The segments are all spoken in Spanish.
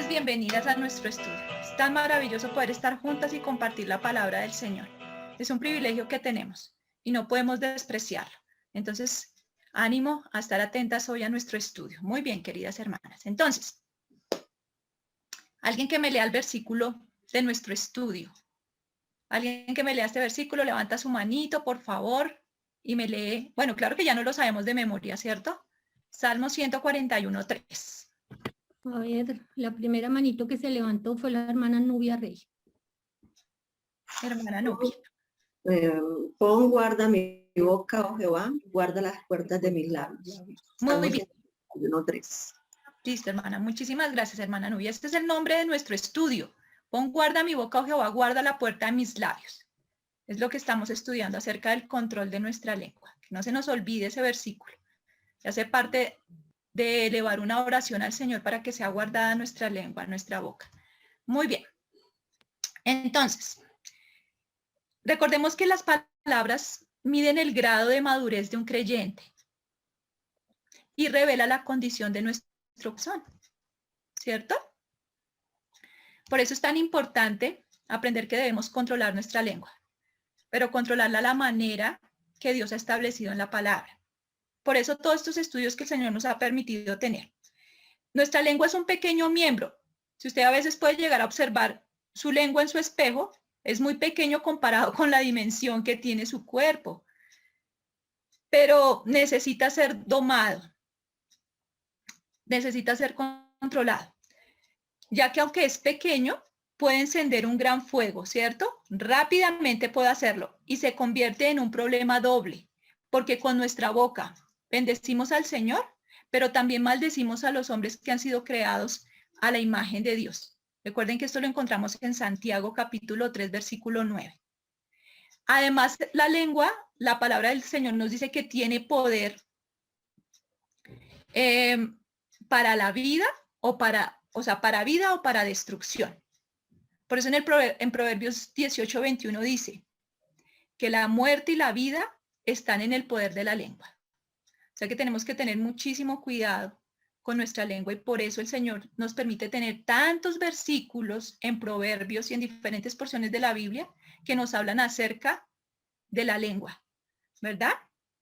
ustedes bienvenidas a nuestro estudio. Es tan maravilloso poder estar juntas y compartir la palabra del Señor. Es un privilegio que tenemos y no podemos despreciarlo. Entonces, ánimo a estar atentas hoy a nuestro estudio. Muy bien, queridas hermanas. Entonces, alguien que me lea el versículo de nuestro estudio. Alguien que me lea este versículo, levanta su manito, por favor, y me lee. Bueno, claro que ya no lo sabemos de memoria, ¿cierto? Salmo 141:3. A ver, la primera manito que se levantó fue la hermana Nubia Rey. Hermana Nubia. Pon guarda mi boca, oh Jehová, guarda las puertas de mis labios. Muy bien. 1:3. Listo, hermana. Muchísimas gracias, hermana Nubia. Este es el nombre de nuestro estudio. Pon guarda mi boca, oh Jehová, guarda la puerta de mis labios. Es lo que estamos estudiando acerca del control de nuestra lengua. Que no se nos olvide ese versículo. Que hace parte de elevar una oración al Señor para que sea guardada nuestra lengua, nuestra boca. Muy bien. Entonces, recordemos que las palabras miden el grado de madurez de un creyente y revela la condición de nuestro corazón, ¿cierto? Por eso es tan importante aprender que debemos controlar nuestra lengua, pero controlarla a la manera que Dios ha establecido en la palabra. Por eso todos estos estudios que el Señor nos ha permitido tener. Nuestra lengua es un pequeño miembro. Si usted a veces puede llegar a observar su lengua en su espejo, es muy pequeño comparado con la dimensión que tiene su cuerpo, pero necesita ser domado, necesita ser controlado, ya que aunque es pequeño, puede encender un gran fuego, ¿cierto? Rápidamente puede hacerlo y se convierte en un problema doble, porque con nuestra boca bendecimos al Señor, pero también maldecimos a los hombres que han sido creados a la imagen de Dios. Recuerden que esto lo encontramos en Santiago capítulo 3, versículo 9. Además, la lengua, la palabra del Señor nos dice que tiene poder para la vida para vida o para destrucción. Por eso en Proverbios 18:21 dice que la muerte y la vida están en el poder de la lengua. O sea que tenemos que tener muchísimo cuidado con nuestra lengua y por eso el Señor nos permite tener tantos versículos en Proverbios y en diferentes porciones de la Biblia que nos hablan acerca de la lengua, ¿verdad?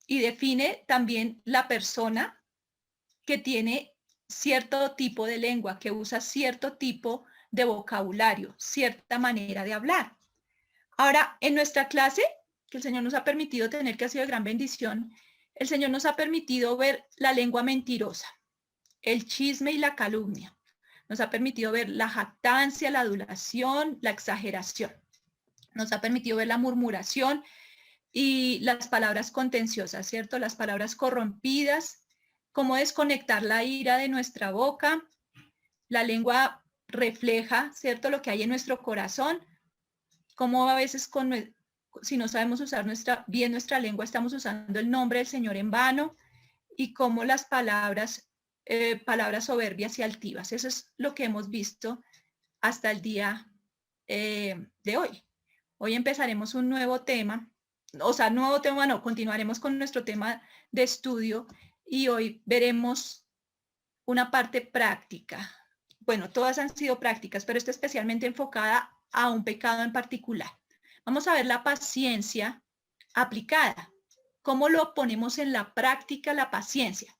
Y define también la persona que tiene cierto tipo de lengua, que usa cierto tipo de vocabulario, cierta manera de hablar. Ahora, en nuestra clase, que el Señor nos ha permitido tener, que ha sido de gran bendición, el Señor nos ha permitido ver la lengua mentirosa, el chisme y la calumnia. Nos ha permitido ver la jactancia, la adulación, la exageración. Nos ha permitido ver la murmuración y las palabras contenciosas, ¿cierto? Las palabras corrompidas, cómo desconectar la ira de nuestra boca. La lengua refleja, ¿cierto?, lo que hay en nuestro corazón, cómo a veces si no sabemos usar bien nuestra lengua, estamos usando el nombre del Señor en vano, y cómo las palabras soberbias y altivas. Eso es lo que hemos visto hasta el día de hoy. Hoy empezaremos un nuevo tema, continuaremos con nuestro tema de estudio y hoy veremos una parte práctica. Bueno, todas han sido prácticas, pero esta especialmente enfocada a un pecado en particular. Vamos a ver la paciencia aplicada. ¿Cómo lo ponemos en la práctica la paciencia?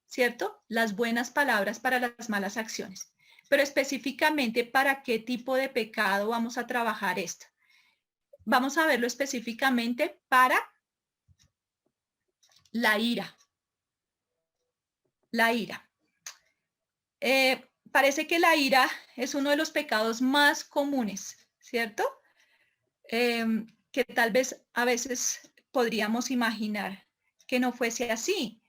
¿Cierto? Las buenas palabras para las malas acciones. Pero específicamente, ¿para qué tipo de pecado vamos a trabajar esto? Vamos a verlo específicamente para la ira. La ira. Parece que la ira es uno de los pecados más comunes, ¿cierto? Que tal vez a veces podríamos imaginar que no fuese así,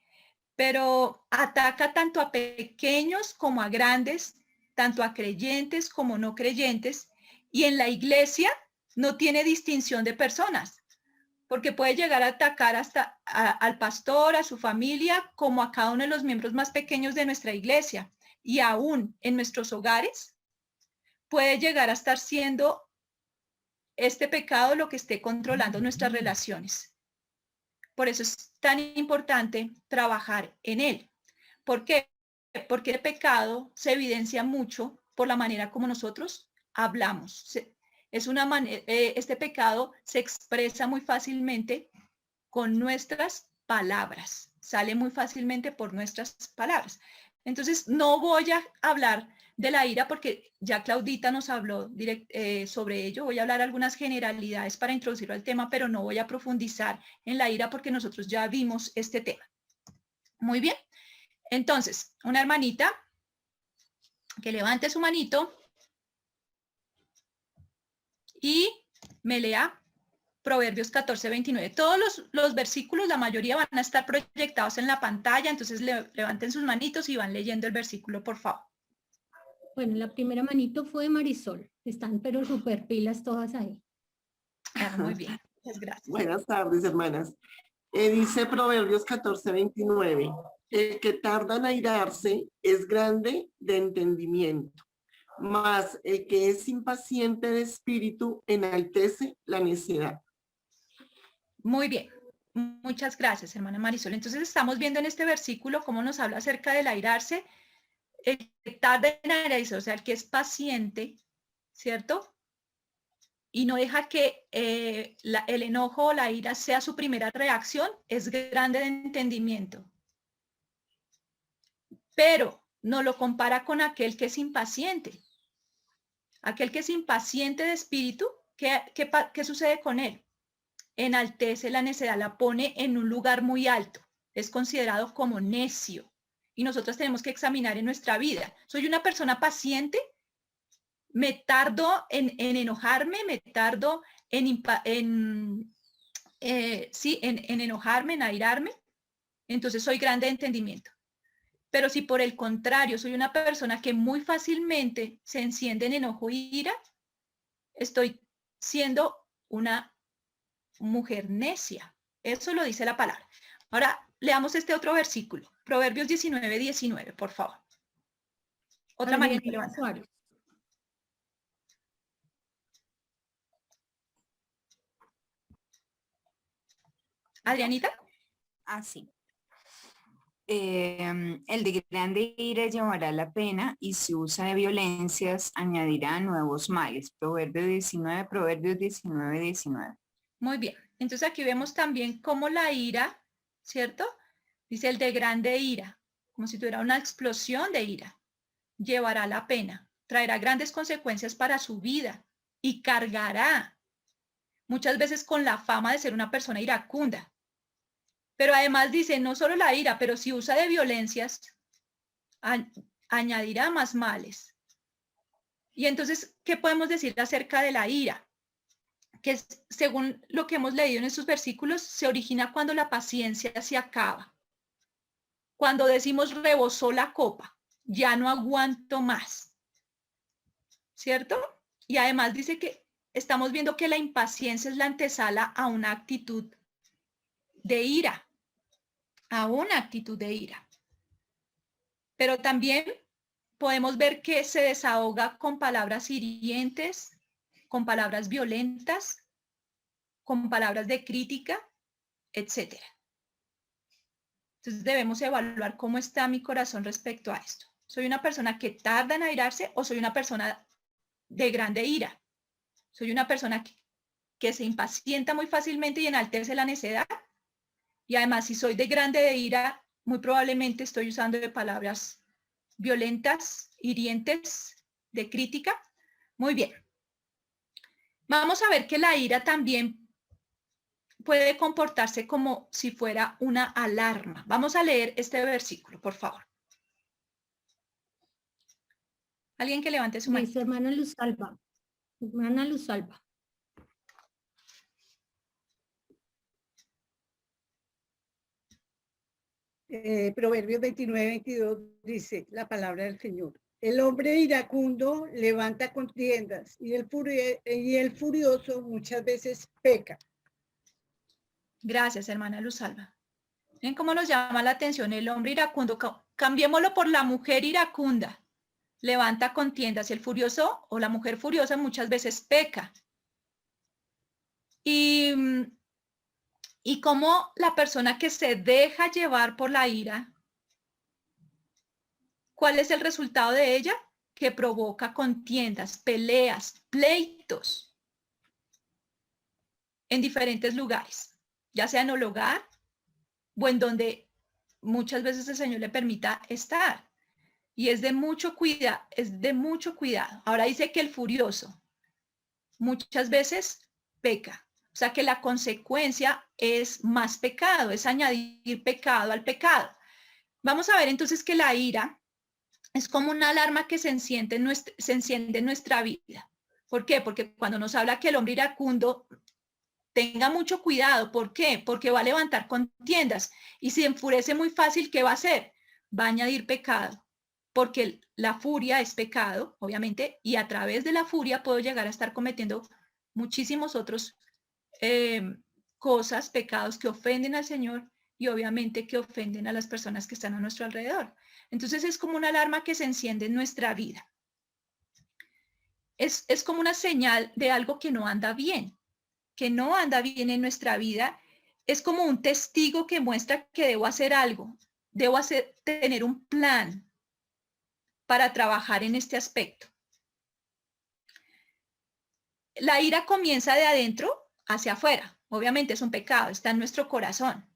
pero ataca tanto a pequeños como a grandes, tanto a creyentes como no creyentes, y en la iglesia no tiene distinción de personas, porque puede llegar a atacar hasta al pastor, a su familia, como a cada uno de los miembros más pequeños de nuestra iglesia, y aún en nuestros hogares puede llegar a estar siendo este pecado lo que esté controlando nuestras relaciones. Por eso es tan importante trabajar en él. ¿Por qué? Porque el pecado se evidencia mucho por la manera como nosotros hablamos. Este pecado se expresa muy fácilmente con nuestras palabras, sale muy fácilmente por nuestras palabras. Entonces, no voy a hablar de la ira porque ya Claudita nos habló sobre ello. Voy a hablar algunas generalidades para introducirlo al tema, pero no voy a profundizar en la ira porque nosotros ya vimos este tema. Muy bien. Entonces, una hermanita que levante su manito y me lea Proverbios 14:29. Todos los versículos, la mayoría van a estar proyectados en la pantalla, entonces levanten sus manitos y van leyendo el versículo, por favor. Bueno, la primera manito fue Marisol. Están pero súper pilas todas ahí. Muy bien, muchas gracias. Buenas tardes, hermanas. Dice Proverbios 14:29. El que tarda en airarse es grande de entendimiento, mas el que es impaciente de espíritu enaltece la necedad. Muy bien, muchas gracias, hermana Marisol. Entonces estamos viendo en este versículo cómo nos habla acerca del airarse, el que tarda en airarse, o sea, el que es paciente, ¿cierto? Y no deja que el enojo o la ira sea su primera reacción, es grande de entendimiento. Pero no lo compara con aquel que es impaciente. Aquel que es impaciente de espíritu, ¿qué sucede con él? Enaltece la necedad, la pone en un lugar muy alto. Es considerado como necio. Y nosotros tenemos que examinar en nuestra vida. ¿Soy una persona paciente? ¿Me tardo en enojarme? ¿Me tardo en enojarme, en airarme? Entonces soy grande de entendimiento. Pero si por el contrario soy una persona que muy fácilmente se enciende en enojo y ira, estoy siendo una mujer necia. Eso lo dice la palabra. Ahora leamos este otro versículo. Proverbios 19:19, por favor. Otra manera de levantar. Adrianita. Sí. El de grande ira llevará la pena y si usa de violencias añadirá nuevos males. Proverbios 19:19. Muy bien. Entonces aquí vemos también cómo la ira, ¿cierto? Dice el de grande ira, como si tuviera una explosión de ira. Llevará la pena, traerá grandes consecuencias para su vida y cargará muchas veces con la fama de ser una persona iracunda. Pero además dice, no solo la ira, pero si usa de violencias, añadirá más males. Y entonces, ¿qué podemos decir acerca de la ira? Que según lo que hemos leído en estos versículos, se origina cuando la paciencia se acaba. Cuando decimos rebosó la copa, ya no aguanto más. ¿Cierto? Y además dice que estamos viendo que la impaciencia es la antesala a una actitud de ira, a una actitud de ira. Pero también podemos ver que se desahoga con palabras hirientes, con palabras violentas, con palabras de crítica, etc. Entonces debemos evaluar cómo está mi corazón respecto a esto. ¿Soy una persona que tarda en airarse o soy una persona de grande ira? ¿Soy una persona que se impacienta muy fácilmente y enaltece la necedad? Y además, si soy de grande de ira, muy probablemente estoy usando de palabras violentas, hirientes, de crítica. Muy bien. Vamos a ver que la ira también puede comportarse como si fuera una alarma. Vamos a leer este versículo, por favor. Alguien que levante su mano. Dice hermana Luz Alba. Hermana Luz Alba. Proverbios 29:22 dice la palabra del Señor. El hombre iracundo levanta contiendas y el furioso muchas veces peca. Gracias, hermana Luz Alba. ¿Ven cómo nos llama la atención el hombre iracundo? Cambiémoslo por la mujer iracunda. Levanta contiendas y el furioso o la mujer furiosa muchas veces peca. Y cómo la persona que se deja llevar por la ira, ¿cuál es el resultado de ella? que provoca contiendas, peleas, pleitos en diferentes lugares, ya sea en el hogar o en donde muchas veces el Señor le permita estar. Y es de mucho cuidado. Ahora dice que el furioso muchas veces peca. O sea que la consecuencia es más pecado, es añadir pecado al pecado. Vamos a ver entonces que la ira es como una alarma que se enciende en nuestra vida. ¿Por qué? Porque cuando nos habla que el hombre iracundo tenga mucho cuidado. ¿Por qué? Porque va a levantar contiendas. Y si enfurece muy fácil, ¿qué va a hacer? Va a añadir pecado. Porque la furia es pecado, obviamente, y a través de la furia puedo llegar a estar cometiendo muchísimos otros cosas, pecados que ofenden al Señor y obviamente que ofenden a las personas que están a nuestro alrededor. Entonces es como una alarma que se enciende en nuestra vida. Es como una señal de algo que no anda bien en nuestra vida. Es como un testigo que muestra que debo hacer algo, tener un plan para trabajar en este aspecto. La ira comienza de adentro hacia afuera. Obviamente es un pecado, está en nuestro corazón.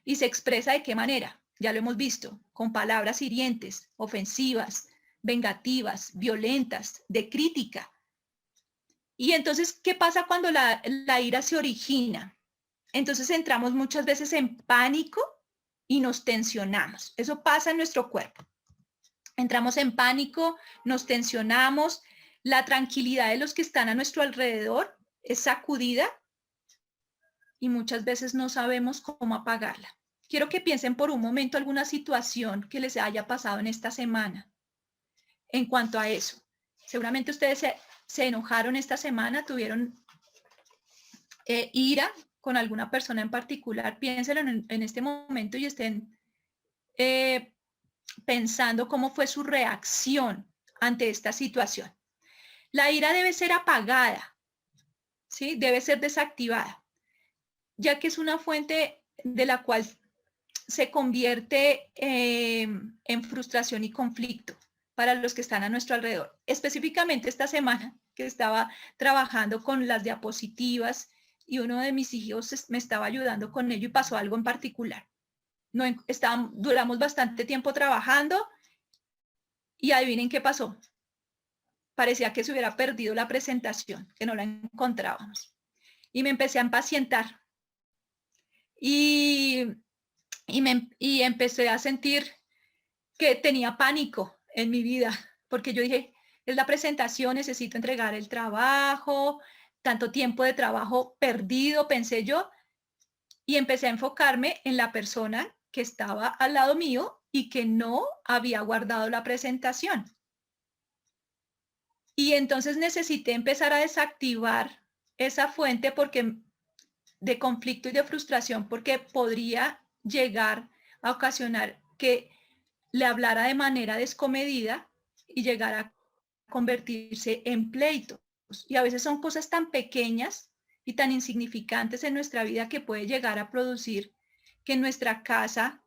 ¿Y se expresa de qué manera? Ya lo hemos visto, con palabras hirientes, ofensivas, vengativas, violentas, de crítica. Y entonces, ¿qué pasa cuando la ira se origina? Entonces entramos muchas veces en pánico y nos tensionamos. Eso pasa en nuestro cuerpo. Entramos en pánico, nos tensionamos, la tranquilidad de los que están a nuestro alrededor es sacudida y muchas veces no sabemos cómo apagarla. Quiero que piensen por un momento alguna situación que les haya pasado en esta semana en cuanto a eso. Seguramente ustedes se enojaron esta semana, tuvieron ira con alguna persona en particular. Piénsenlo en este momento y estén pensando cómo fue su reacción ante esta situación. La ira debe ser apagada, ¿sí? Debe ser desactivada, ya que es una fuente de la cual se convierte en frustración y conflicto para los que están a nuestro alrededor. Específicamente esta semana que estaba trabajando con las diapositivas y uno de mis hijos me estaba ayudando con ello y pasó algo en particular. Duramos bastante tiempo trabajando y adivinen qué pasó. Parecía que se hubiera perdido la presentación, que no la encontrábamos. Y me empecé a impacientar. Y empecé a sentir que tenía pánico en mi vida, porque yo dije, es la presentación, necesito entregar el trabajo, tanto tiempo de trabajo perdido, pensé yo, y empecé a enfocarme en la persona que estaba al lado mío y que no había guardado la presentación. Y entonces necesité empezar a desactivar esa fuente de conflicto y de frustración, porque podría llegar a ocasionar que le hablara de manera descomedida y llegar a convertirse en pleitos. Y a veces son cosas tan pequeñas y tan insignificantes en nuestra vida que puede llegar a producir que en nuestra casa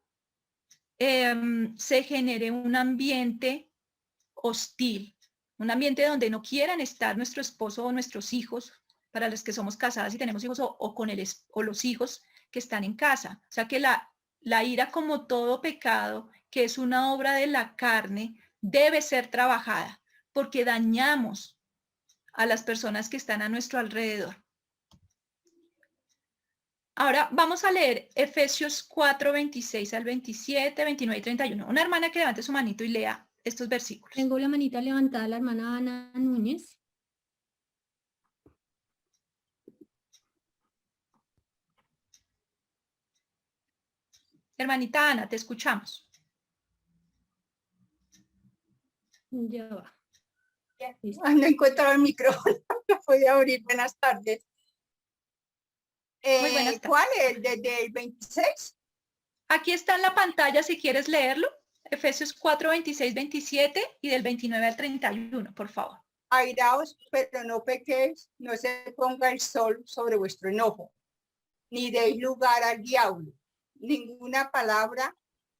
se genere un ambiente hostil, un ambiente donde no quieran estar nuestro esposo o nuestros hijos, para los que somos casadas y tenemos hijos, o los hijos que están en casa. O sea que la ira, como todo pecado, que es una obra de la carne, debe ser trabajada, porque dañamos a las personas que están a nuestro alrededor. Ahora vamos a leer Efesios 4, 26 al 27, 29 y 31. Una hermana que levante su manito y lea estos versículos. Tengo la manita levantada, la hermana Ana Núñez. Hermanita Ana, te escuchamos. Ya va. No encuentro el micrófono, lo voy a abrir. Buenas tardes. Muy buenas tardes. ¿Cuál es? ¿Desde el 26? Aquí está en la pantalla si quieres leerlo. Efesios 4, 26, 27 y del 29 al 31, por favor. Airaos, pero no pequéis, no se ponga el sol sobre vuestro enojo, ni deis lugar al diablo. Ninguna palabra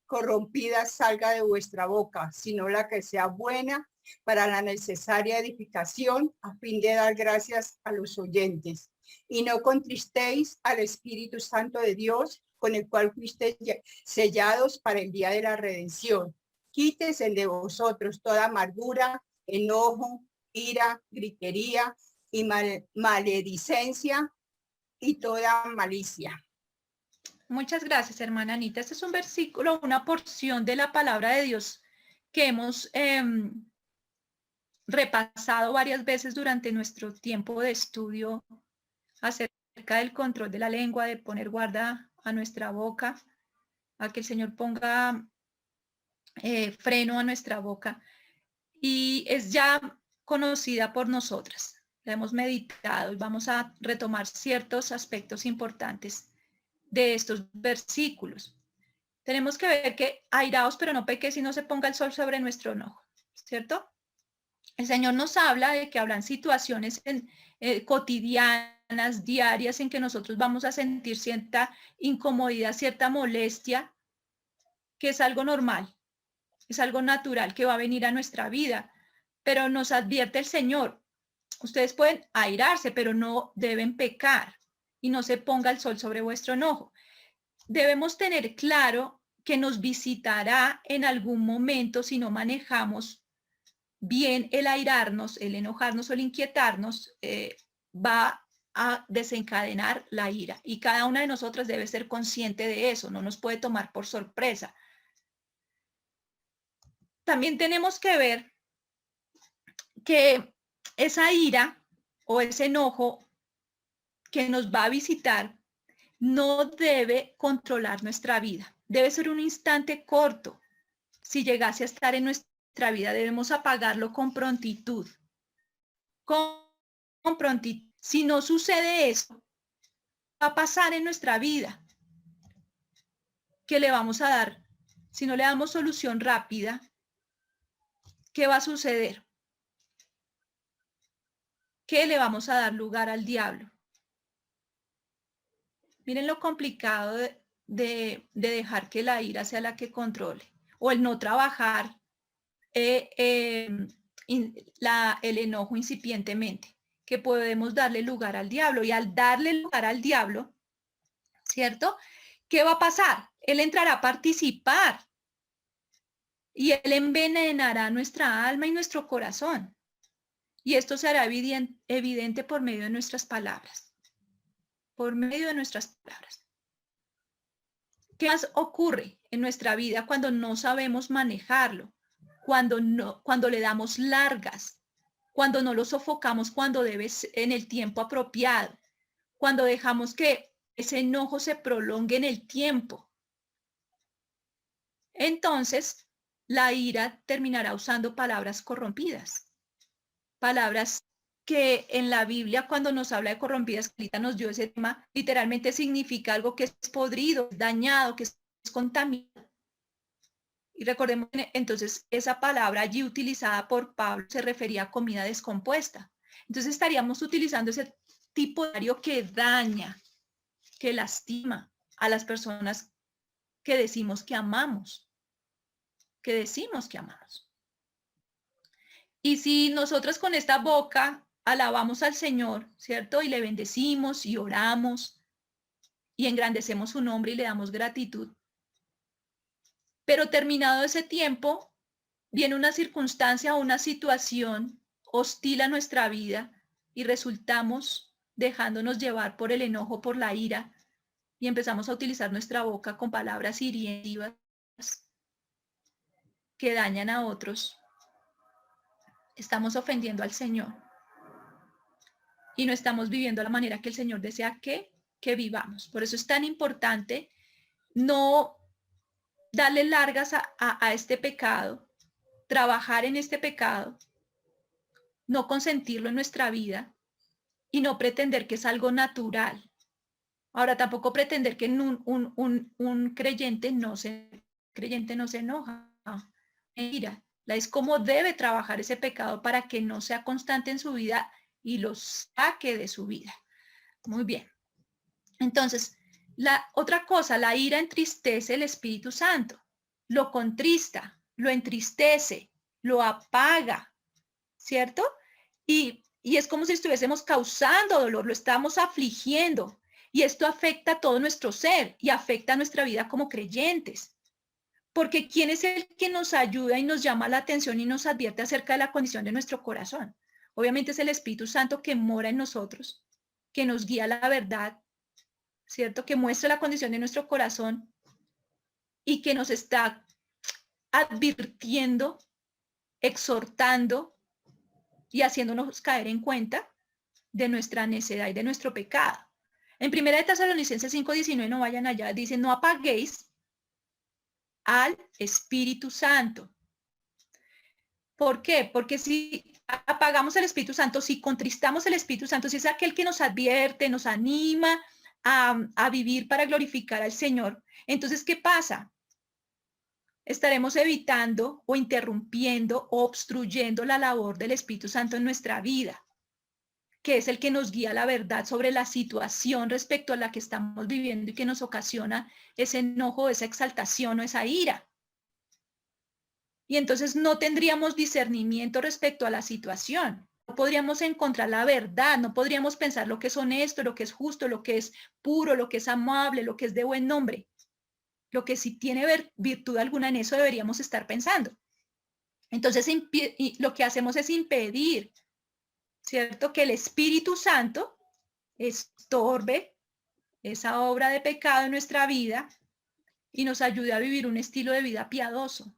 corrompida salga de vuestra boca, sino la que sea buena para la necesaria edificación a fin de dar gracias a los oyentes. Y no contristéis al Espíritu Santo de Dios, con el cual fuisteis sellados para el día de la redención. Quítese de vosotros toda amargura, enojo, ira, gritería y maledicencia y toda malicia. Muchas gracias, hermana Anita. Este es un versículo, una porción de la palabra de Dios que hemos repasado varias veces durante nuestro tiempo de estudio acerca del control de la lengua, de poner guarda a nuestra boca, a que el Señor ponga freno a nuestra boca. Y es ya conocida por nosotras. La hemos meditado y vamos a retomar ciertos aspectos importantes de estos versículos. Tenemos que ver que airaos, pero no pequéis y no se ponga el sol sobre nuestro enojo, ¿cierto? El Señor nos habla de que habrán situaciones cotidianas, diarias, en que nosotros vamos a sentir cierta incomodidad, cierta molestia, que es algo normal, es algo natural que va a venir a nuestra vida, pero nos advierte el Señor. Ustedes pueden airarse, pero no deben pecar y no se ponga el sol sobre vuestro enojo. Debemos tener claro que nos visitará en algún momento si no manejamos bien el airarnos, el enojarnos o el inquietarnos, va a desencadenar la ira. Y cada una de nosotras debe ser consciente de eso, no nos puede tomar por sorpresa. También tenemos que ver que esa ira o ese enojo que nos va a visitar no debe controlar nuestra vida. Debe ser un instante corto. Si llegase a estar en nuestra vida, debemos apagarlo con prontitud. Con prontitud. Si no sucede eso, va a pasar en nuestra vida. ¿Qué le vamos a dar? Si no le damos solución rápida, ¿qué va a suceder? ¿Qué le vamos a dar lugar al diablo? Miren lo complicado de dejar que la ira sea la que controle, o el no trabajar el enojo incipientemente, que podemos darle lugar al diablo. Y al darle lugar al diablo, ¿cierto? ¿Qué va a pasar? Él entrará a participar y él envenenará nuestra alma y nuestro corazón. Y esto será evidente por medio de nuestras palabras. Por medio de nuestras palabras. ¿Qué más ocurre en nuestra vida cuando no sabemos manejarlo? Cuando le damos largas, cuando no lo sofocamos cuando debes en el tiempo apropiado, cuando dejamos que ese enojo se prolongue en el tiempo. Entonces, la ira terminará usando palabras corrompidas, palabras que en la Biblia, cuando nos habla de corrompidas, Carlita nos dio ese tema, literalmente significa algo que es podrido, dañado, que es contaminado. Y recordemos, entonces, esa palabra allí utilizada por Pablo se refería a comida descompuesta. Entonces estaríamos utilizando ese tipo de horario que daña, que lastima a las personas que decimos que amamos, Y si nosotros con esta boca alabamos al Señor, ¿cierto? Y le bendecimos y oramos y engrandecemos su nombre y le damos gratitud. Pero terminado ese tiempo, viene una circunstancia o una situación hostil a nuestra vida y resultamos dejándonos llevar por el enojo, por la ira, y empezamos a utilizar nuestra boca con palabras hirientes que dañan a otros. Estamos ofendiendo al Señor y no estamos viviendo la manera que el Señor desea que vivamos. Por eso es tan importante no darle largas a este pecado, trabajar en este pecado, no consentirlo en nuestra vida y no pretender que es algo natural. Ahora, tampoco pretender que un creyente no se enoja. Mira, es cómo debe trabajar ese pecado para que no sea constante en su vida y lo saque de su vida. Muy bien. Entonces, la otra cosa, la ira entristece el Espíritu Santo, lo contrista, lo entristece, lo apaga, ¿cierto? Y es como si estuviésemos causando dolor, lo estamos afligiendo. Y esto afecta a todo nuestro ser y afecta a nuestra vida como creyentes. Porque ¿quién es el que nos ayuda y nos llama la atención y nos advierte acerca de la condición de nuestro corazón? Obviamente es el Espíritu Santo que mora en nosotros, que nos guía a la verdad, ¿cierto? Que muestra la condición de nuestro corazón y que nos está advirtiendo, exhortando y haciéndonos caer en cuenta de nuestra necedad y de nuestro pecado. En 1 Tesalonicenses 5:19, no vayan allá, dice, no apaguéis al Espíritu Santo. ¿Por qué? Porque si apagamos el Espíritu Santo, si contristamos el Espíritu Santo, si es aquel que nos advierte, nos anima a vivir para glorificar al Señor, entonces, ¿qué pasa? Estaremos evitando o interrumpiendo o obstruyendo la labor del Espíritu Santo en nuestra vida, que es el que nos guía la verdad sobre la situación respecto a la que estamos viviendo y que nos ocasiona ese enojo, esa exaltación o esa ira. Y entonces no tendríamos discernimiento respecto a la situación. No podríamos encontrar la verdad, no podríamos pensar lo que es honesto, lo que es justo, lo que es puro, lo que es amable, lo que es de buen nombre. Lo que si tiene virtud alguna en eso deberíamos estar pensando. Entonces lo que hacemos es impedir, ¿cierto? Que el Espíritu Santo estorbe esa obra de pecado en nuestra vida y nos ayude a vivir un estilo de vida piadoso.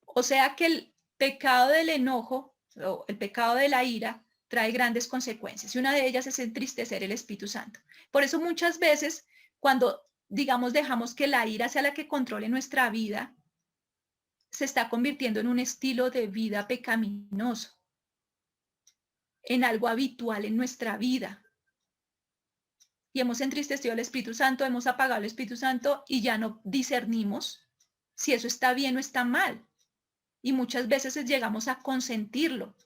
O sea que el pecado del enojo o el pecado de la ira trae grandes consecuencias y una de ellas es entristecer el Espíritu Santo. Por eso muchas veces cuando, digamos, dejamos que la ira sea la que controle nuestra vida, se está convirtiendo en un estilo de vida pecaminoso, en algo habitual en nuestra vida. Y hemos entristecido al Espíritu Santo, hemos apagado al Espíritu Santo y ya no discernimos si eso está bien o está mal. Y muchas veces llegamos a consentirlo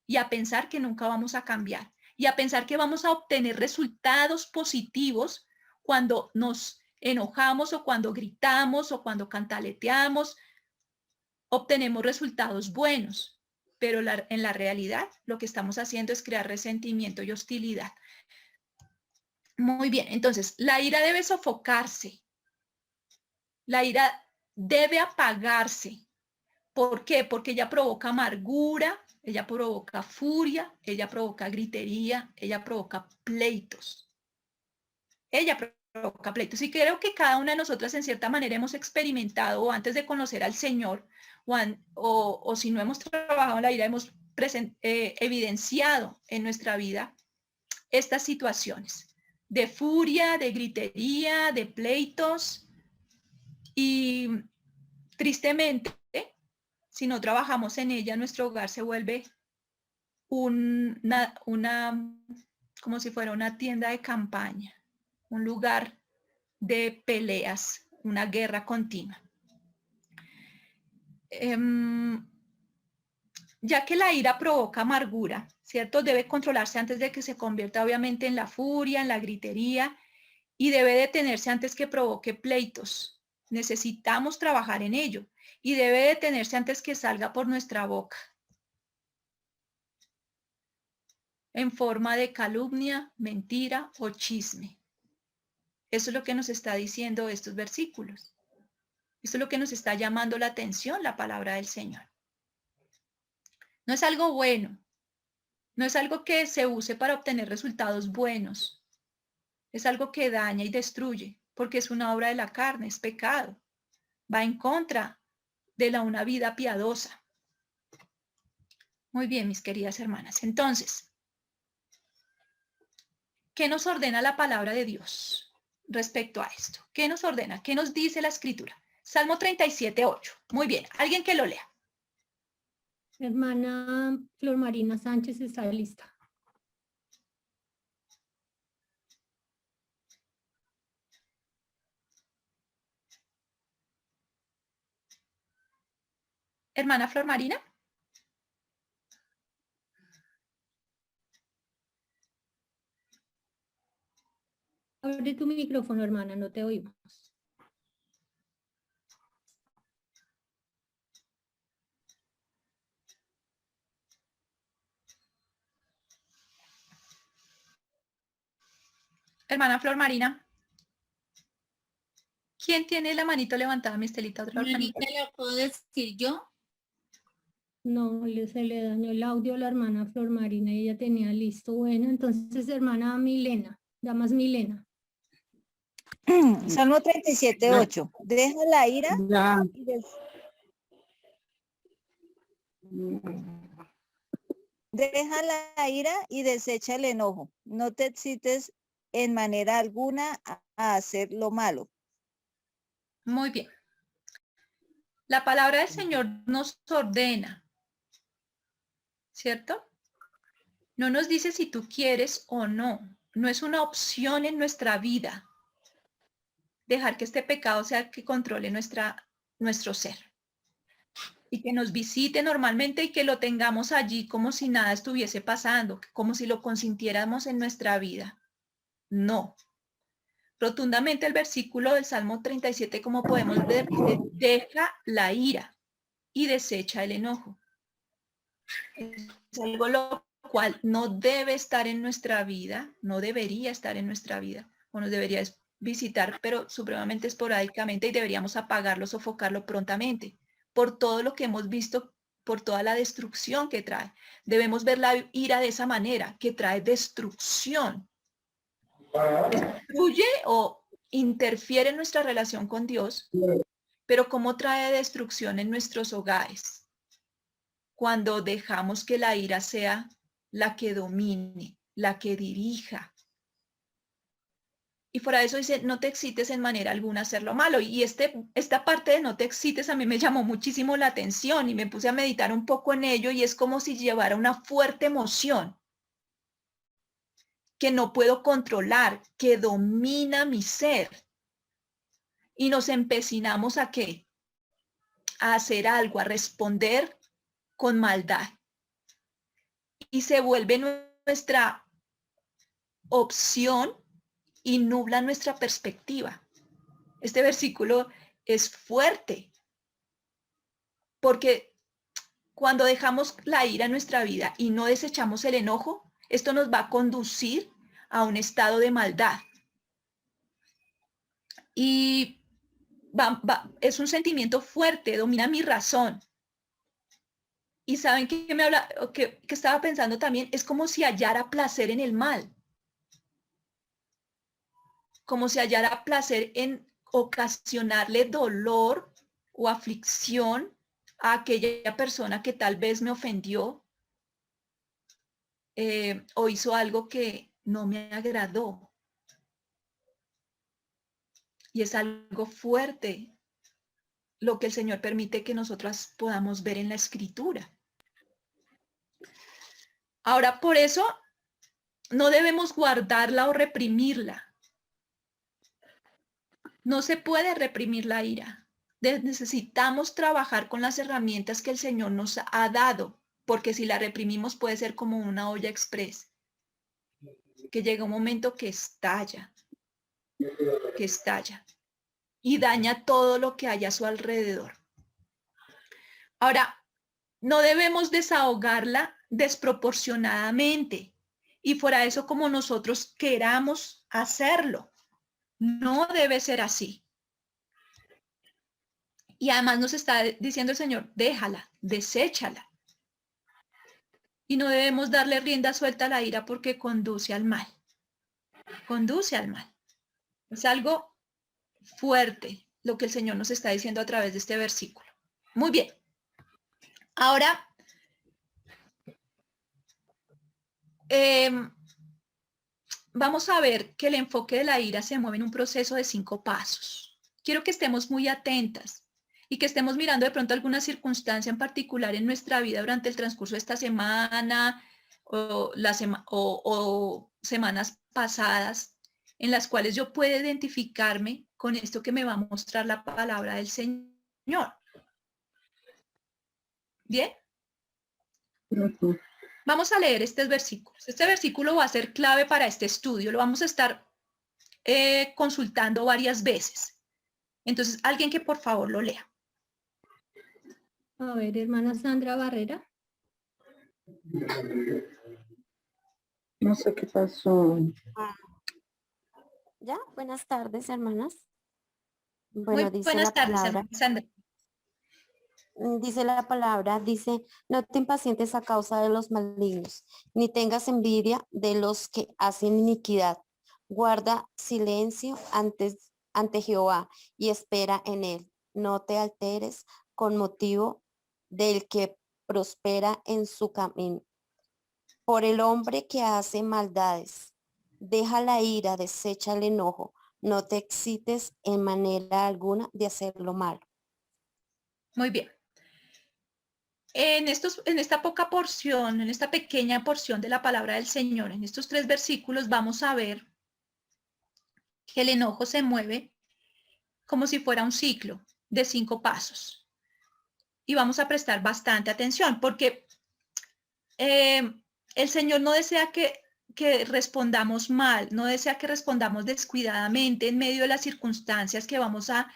y a pensar que nunca vamos a cambiar y a pensar que vamos a obtener resultados positivos cuando nos enojamos o cuando gritamos o cuando cantaleteamos. Obtenemos resultados buenos, pero en la realidad lo que estamos haciendo es crear resentimiento y hostilidad. Muy bien, entonces la ira debe sofocarse. La ira debe apagarse. ¿Por qué? Porque ella provoca amargura, ella provoca furia, ella provoca gritería, ella provoca pleitos. Ella provoca pleitos. Y creo que cada una de nosotras en cierta manera hemos experimentado o antes de conocer al Señor o si no hemos trabajado en la ira, hemos evidenciado en nuestra vida estas situaciones de furia, de gritería, de pleitos y tristemente, si no trabajamos en ella, nuestro hogar se vuelve como si fuera una tienda de campaña, un lugar de peleas, una guerra continua. Ya que la ira provoca amargura, ¿cierto? Debe controlarse antes de que se convierta obviamente en la furia, en la gritería, y debe detenerse antes que provoque pleitos. Necesitamos trabajar en ello. Y debe detenerse antes que salga por nuestra boca en forma de calumnia, mentira o chisme. Eso es lo que nos está diciendo estos versículos. Eso es lo que nos está llamando la atención la palabra del Señor. No es algo bueno. No es algo que se use para obtener resultados buenos. Es algo que daña y destruye, porque es una obra de la carne, es pecado. Va en contra de una vida piadosa. Muy bien, mis queridas hermanas. Entonces, ¿qué nos ordena la palabra de Dios respecto a esto? ¿Qué nos ordena? ¿Qué nos dice la Escritura? Salmo 37:8. Muy bien, alguien que lo lea. Hermana Flor Marina Sánchez está lista. Hermana Flor Marina. Abre tu micrófono, hermana, no te oímos. Hermana Flor Marina. ¿Quién tiene la manito levantada, mi Estelita? ¿Otra hermanita? Manita, ¿la puedo decir yo? No, se le dañó el audio a la hermana Flor Marina y ella tenía listo. Bueno, entonces hermana Milena, damas Milena. Salmo 37:8. Deja la ira Ya. y deja la ira y desecha el enojo. No te excites en manera alguna a hacer lo malo. Muy bien. La palabra del Señor nos ordena, ¿cierto? No nos dice si tú quieres o no. No es una opción en nuestra vida dejar que este pecado sea el que controle nuestro ser y que nos visite normalmente y que lo tengamos allí como si nada estuviese pasando, como si lo consintiéramos en nuestra vida. No. Rotundamente el versículo del Salmo 37, como podemos ver, dice, deja la ira y desecha el enojo. Es algo lo cual no debe estar en nuestra vida, no debería estar en nuestra vida, o nos debería visitar, pero supremamente esporádicamente, y deberíamos apagarlo, sofocarlo prontamente, por todo lo que hemos visto, por toda la destrucción que trae. Debemos ver la ira de esa manera, que trae destrucción. Destruye o interfiere en nuestra relación con Dios, pero ¿cómo trae destrucción en nuestros hogares? Cuando dejamos que la ira sea la que domine, la que dirija. Y fuera de eso dice, no te excites en manera alguna a hacer lo malo. Y esta parte de no te excites a mí me llamó muchísimo la atención y me puse a meditar un poco en ello y es como si llevara una fuerte emoción que no puedo controlar, que domina mi ser. Y nos empecinamos ¿a qué? A hacer algo, a responder con maldad. Y se vuelve nuestra opción y nubla nuestra perspectiva. Este versículo es fuerte porque cuando dejamos la ira en nuestra vida y no desechamos el enojo, esto nos va a conducir a un estado de maldad. Y es un sentimiento fuerte, domina mi razón. Y saben que que estaba pensando también, es como si hallara placer en el mal. Como si hallara placer en ocasionarle dolor o aflicción a aquella persona que tal vez me ofendió o hizo algo que no me agradó. Y es algo fuerte lo que el Señor permite que nosotras podamos ver en la Escritura. Ahora, por eso no debemos guardarla o reprimirla. No se puede reprimir la ira. Necesitamos trabajar con las herramientas que el Señor nos ha dado, porque si la reprimimos puede ser como una olla express, que llega un momento que estalla y daña todo lo que hay a su alrededor. Ahora, no debemos desahogarla desproporcionadamente y fuera de eso como nosotros queramos hacerlo. No debe ser así. Y además nos está diciendo el Señor, déjala, deséchala. Y no debemos darle rienda suelta a la ira porque conduce al mal. Conduce al mal. Es algo fuerte lo que el Señor nos está diciendo a través de este versículo. Muy bien. Ahora, vamos a ver que el enfoque de la ira se mueve en un proceso de 5 pasos. Quiero que estemos muy atentas y que estemos mirando de pronto alguna circunstancia en particular en nuestra vida durante el transcurso de esta semana o semanas pasadas en las cuales yo pueda identificarme con esto que me va a mostrar la palabra del Señor. ¿Bien? Vamos a leer estos versículos. Este versículo va a ser clave para este estudio. Lo vamos a estar consultando varias veces. Entonces, alguien que por favor lo lea. A ver, hermana Sandra Barrera. No sé qué pasó. ¿Ya? Buenas tardes, hermanas. Muy Bueno, dice buenas la tardes, palabra, hermana Sandra. dice la palabra, dice, no te impacientes a causa de los malignos, ni tengas envidia de los que hacen iniquidad. Guarda silencio ante Jehová y espera en él. No te alteres con motivo del que prospera en su camino. Por el hombre que hace maldades, deja la ira, desecha el enojo. No te excites en manera alguna de hacer lo malo. Muy bien. En esta poca porción, en esta pequeña porción de la palabra del Señor, en estos 3 versículos, vamos a ver que el enojo se mueve como si fuera un ciclo de 5 pasos. Y vamos a prestar bastante atención porque el Señor no desea que respondamos mal, no desea que respondamos descuidadamente en medio de las circunstancias que vamos a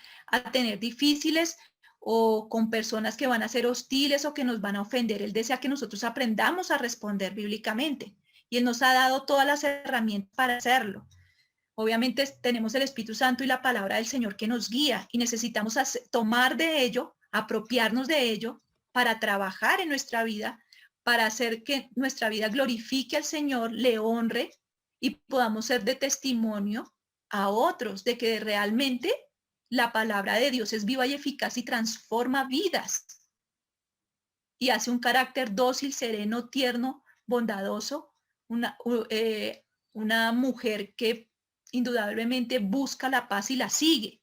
tener difíciles o con personas que van a ser hostiles o que nos van a ofender. Él desea que nosotros aprendamos a responder bíblicamente y Él nos ha dado todas las herramientas para hacerlo. Obviamente tenemos el Espíritu Santo y la palabra del Señor que nos guía y necesitamos tomar de ello, apropiarnos de ello para trabajar en nuestra vida, para hacer que nuestra vida glorifique al Señor, le honre y podamos ser de testimonio a otros de que realmente la palabra de Dios es viva y eficaz y transforma vidas y hace un carácter dócil, sereno, tierno, bondadoso, una mujer que indudablemente busca la paz y la sigue.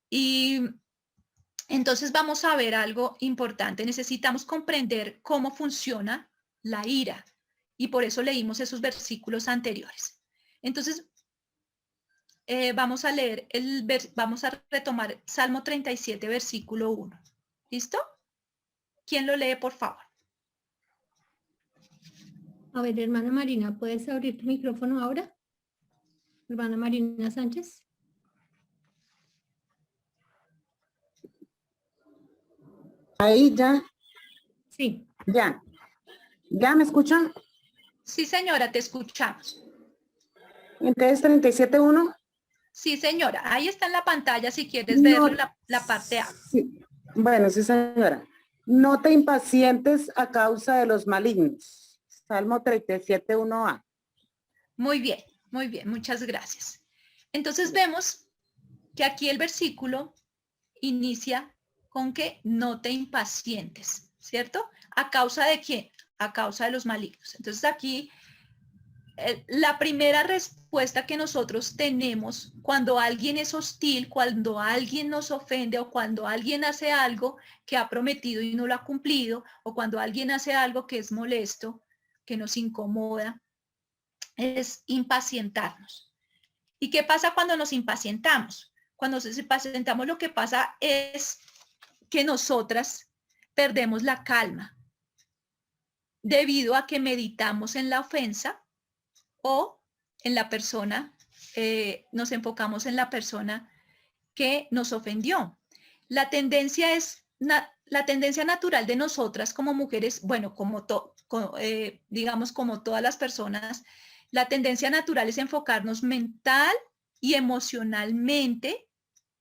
Y entonces vamos a ver algo importante. Necesitamos comprender cómo funciona la ira y por eso leímos esos versículos anteriores. Entonces, vamos a leer, vamos a retomar Salmo 37, versículo 1. ¿Listo? ¿Quién lo lee, por favor? A ver, hermana Marina, ¿puedes abrir tu micrófono ahora? Hermana Marina Sánchez. Ahí ya, Sí. ya. ¿Ya me escuchan? Sí, señora, te escuchamos. Entonces, 37.1. Sí, señora, ahí está en la pantalla si quieres verlo, la parte A. Sí. Bueno, sí, señora. No te impacientes a causa de los malignos. Salmo 37.1a. Muy bien, muchas gracias. Entonces vemos que aquí el versículo inicia con que no te impacientes, ¿cierto? ¿A causa de quién? A causa de los malignos. Entonces aquí la primera respuesta que nosotros tenemos cuando alguien es hostil, cuando alguien nos ofende o cuando alguien hace algo que ha prometido y no lo ha cumplido, o cuando alguien hace algo que es molesto, que nos incomoda, es impacientarnos. ¿Y qué pasa cuando nos impacientamos? Cuando nos impacientamos, lo que pasa es que nosotras perdemos la calma debido a que meditamos en la ofensa o en la persona, nos enfocamos en la persona que nos ofendió. La tendencia natural de nosotras como mujeres, bueno, digamos como todas las personas, la tendencia natural es enfocarnos mental y emocionalmente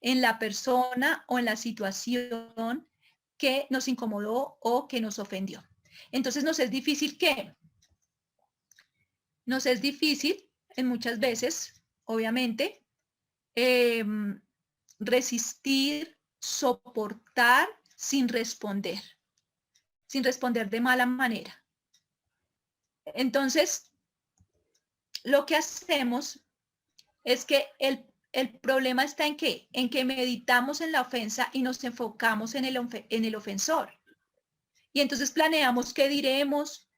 en la persona o en la situación que nos incomodó o que nos ofendió. Entonces nos es difícil en muchas veces, obviamente, resistir, soportar sin responder de mala manera. Entonces, lo que hacemos es que el problema está en ¿qué? En que meditamos en la ofensa y nos enfocamos en el ofensor. Y entonces planeamos qué diremos,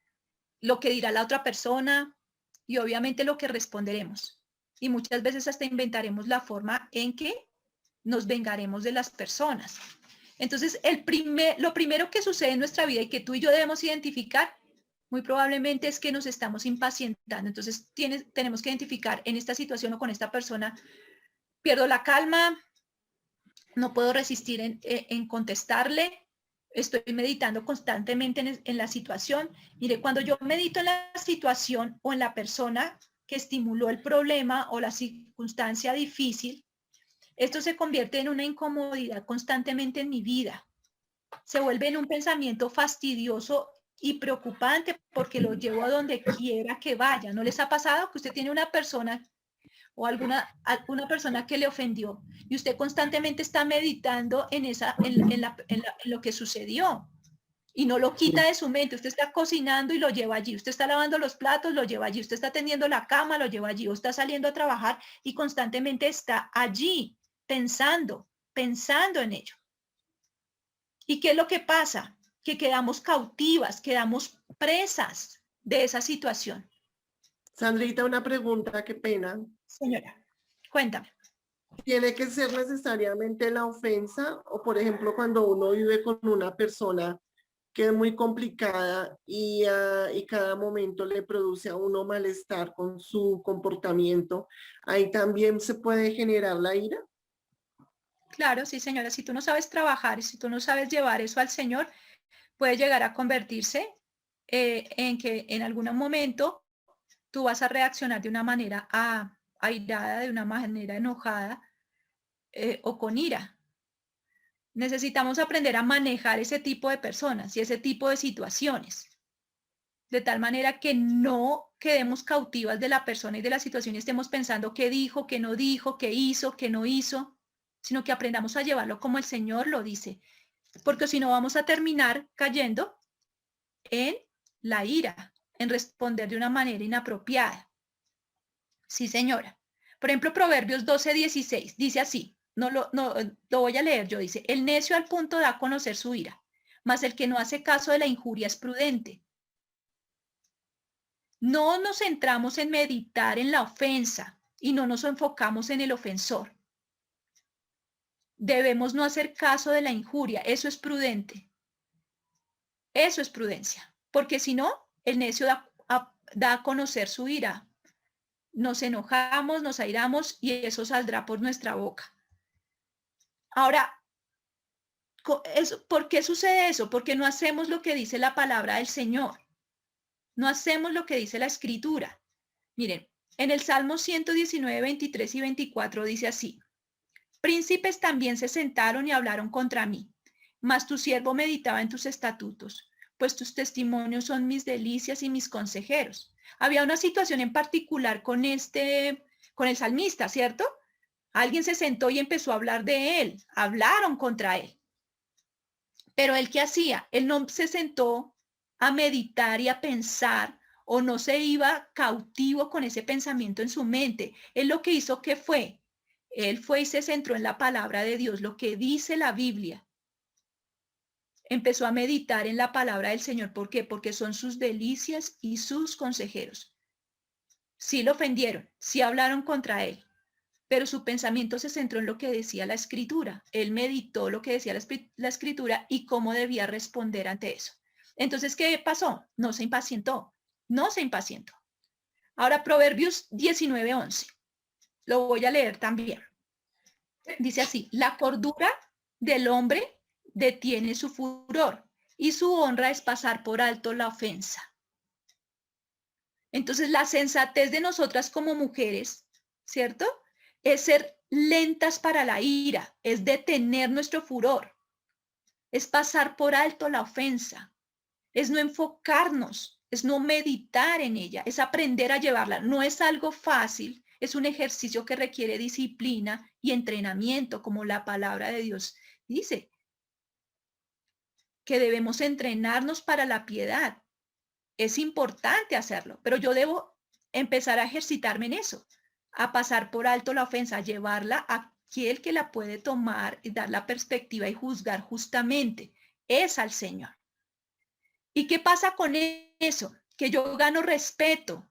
lo que dirá la otra persona y obviamente lo que responderemos. Y muchas veces hasta inventaremos la forma en que nos vengaremos de las personas. Entonces, lo primero que sucede en nuestra vida y que tú y yo debemos identificar, muy probablemente es que nos estamos impacientando. Entonces, tenemos que identificar en esta situación o con esta persona, pierdo la calma, no puedo resistir en contestarle, estoy meditando constantemente en la situación. Mire, cuando yo medito en la situación o en la persona, que estimuló el problema o la circunstancia difícil, esto se convierte en una incomodidad constantemente en mi vida. Se vuelve en un pensamiento fastidioso y preocupante porque lo llevo a donde quiera que vaya. ¿No les ha pasado que usted tiene una persona o alguna persona que le ofendió y usted constantemente está meditando en lo que sucedió y no lo quita de su mente? Usted está cocinando y lo lleva allí, usted está lavando los platos, lo lleva allí, usted está tendiendo la cama, lo lleva allí, o está saliendo a trabajar y constantemente está allí pensando en ello. ¿Y qué es lo que pasa? Que quedamos cautivas, quedamos presas de esa situación. Sandrita, una pregunta, qué pena. Señora, cuéntame. ¿Tiene que ser necesariamente la ofensa? O, por ejemplo, cuando uno vive con una persona que es muy complicada y cada momento le produce a uno malestar con su comportamiento, ¿ahí también se puede generar la ira? Claro, sí, señora. Si tú no sabes trabajar y si tú no sabes llevar eso al Señor, puede llegar a convertirse en que en algún momento tú vas a reaccionar de una manera airada, de una manera enojada o con ira. Necesitamos aprender a manejar ese tipo de personas y ese tipo de situaciones, de tal manera que no quedemos cautivas de la persona y de la situación y estemos pensando qué dijo, qué no dijo, qué hizo, qué no hizo, sino que aprendamos a llevarlo como el Señor lo dice, porque si no vamos a terminar cayendo en la ira, en responder de una manera inapropiada. Sí, señora. Por ejemplo, Proverbios 12:16 dice así, no lo voy a leer yo, dice, el necio al punto da a conocer su ira, mas el que no hace caso de la injuria es prudente. No nos centramos en meditar en la ofensa y no nos enfocamos en el ofensor. Debemos no hacer caso de la injuria, eso es prudente. Eso es prudencia, porque si no, el necio da a conocer su ira. Nos enojamos, nos airamos y eso saldrá por nuestra boca. Ahora, ¿por qué sucede eso? Porque no hacemos lo que dice la palabra del Señor. No hacemos lo que dice la Escritura. Miren, en el Salmo 119, 23 y 24 dice así, príncipes también se sentaron y hablaron contra mí, mas tu siervo meditaba en tus estatutos, pues tus testimonios son mis delicias y mis consejeros. Había una situación en particular con el salmista, ¿cierto? Alguien se sentó y empezó a hablar de él, hablaron contra él. Pero él, ¿qué hacía? Él no se sentó a meditar y a pensar o no se iba cautivo con ese pensamiento en su mente. Él lo que hizo, ¿qué fue? Él fue y se centró en la palabra de Dios, lo que dice la Biblia. Empezó a meditar en la palabra del Señor. ¿Por qué? Porque son sus delicias y sus consejeros. Sí lo ofendieron, sí hablaron contra él, pero su pensamiento se centró en lo que decía la Escritura. Él meditó lo que decía la Escritura y cómo debía responder ante eso. Entonces, ¿qué pasó? No se impacientó, no se impacientó. Ahora, Proverbios 19:11. Lo voy a leer también. Dice así, la cordura del hombre detiene su furor y su honra es pasar por alto la ofensa. Entonces, la sensatez de nosotras como mujeres, ¿cierto? Es ser lentas para la ira, es detener nuestro furor, es pasar por alto la ofensa, es no enfocarnos, es no meditar en ella, es aprender a llevarla. No es algo fácil, es un ejercicio que requiere disciplina y entrenamiento, como la palabra de Dios dice, que debemos entrenarnos para la piedad. Es importante hacerlo, pero yo debo empezar a ejercitarme en eso, a pasar por alto la ofensa, a llevarla a aquel que la puede tomar y dar la perspectiva y juzgar justamente, es al Señor. ¿Y qué pasa con eso? Que yo gano respeto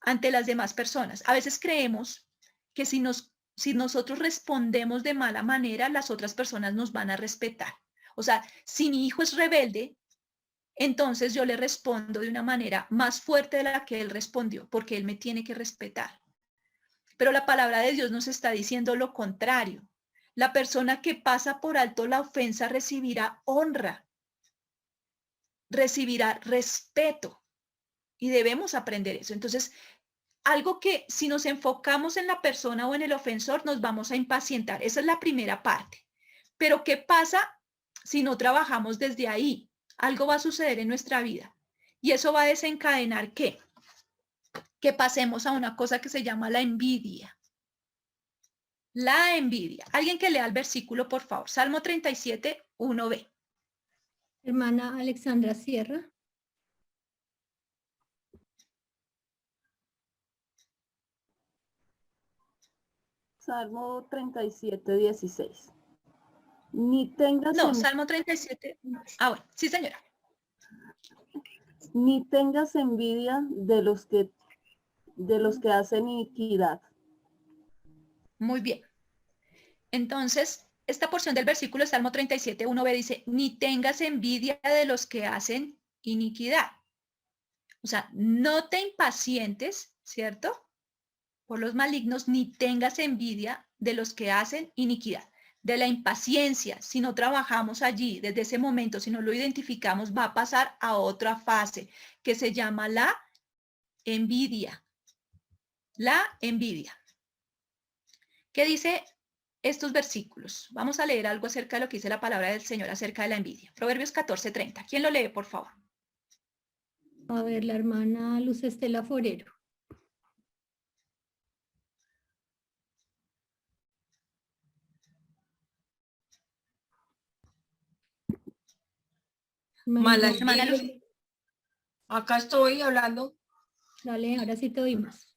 ante las demás personas. A veces creemos que si nosotros respondemos de mala manera, las otras personas nos van a respetar. O sea, si mi hijo es rebelde, entonces yo le respondo de una manera más fuerte de la que él respondió, porque él me tiene que respetar. Pero la palabra de Dios nos está diciendo lo contrario. La persona que pasa por alto la ofensa recibirá honra, recibirá respeto, y debemos aprender eso. Entonces, algo que si nos enfocamos en la persona o en el ofensor, nos vamos a impacientar. Esa es la primera parte. Pero ¿qué pasa si no trabajamos desde ahí? Algo va a suceder en nuestra vida. Y eso va a desencadenar ¿qué? Que pasemos a una cosa que se llama la envidia. La envidia. Alguien que lea el versículo, por favor. Salmo 37, 1b. Hermana Alexandra Sierra. Salmo 37, 16. Ni tengas No, Salmo 37. Ah, bueno, sí, señora. Ni tengas envidia de los que hacen iniquidad. Muy bien. Entonces, esta porción del versículo de Salmo 37, 1b dice, ni tengas envidia de los que hacen iniquidad. O sea, no te impacientes, ¿cierto? Por los malignos, ni tengas envidia de los que hacen iniquidad. De la impaciencia, si no trabajamos allí, desde ese momento, si no lo identificamos, va a pasar a otra fase que se llama la envidia. La envidia. ¿Qué dice estos versículos? Vamos a leer algo acerca de lo que dice la palabra del Señor acerca de la envidia. Proverbios 14:30. ¿Quién lo lee, por favor? A ver, la hermana Luz Estela Forero. Mala Hermana Luz. envidia. Acá estoy hablando. Dale, ahora sí te oímos.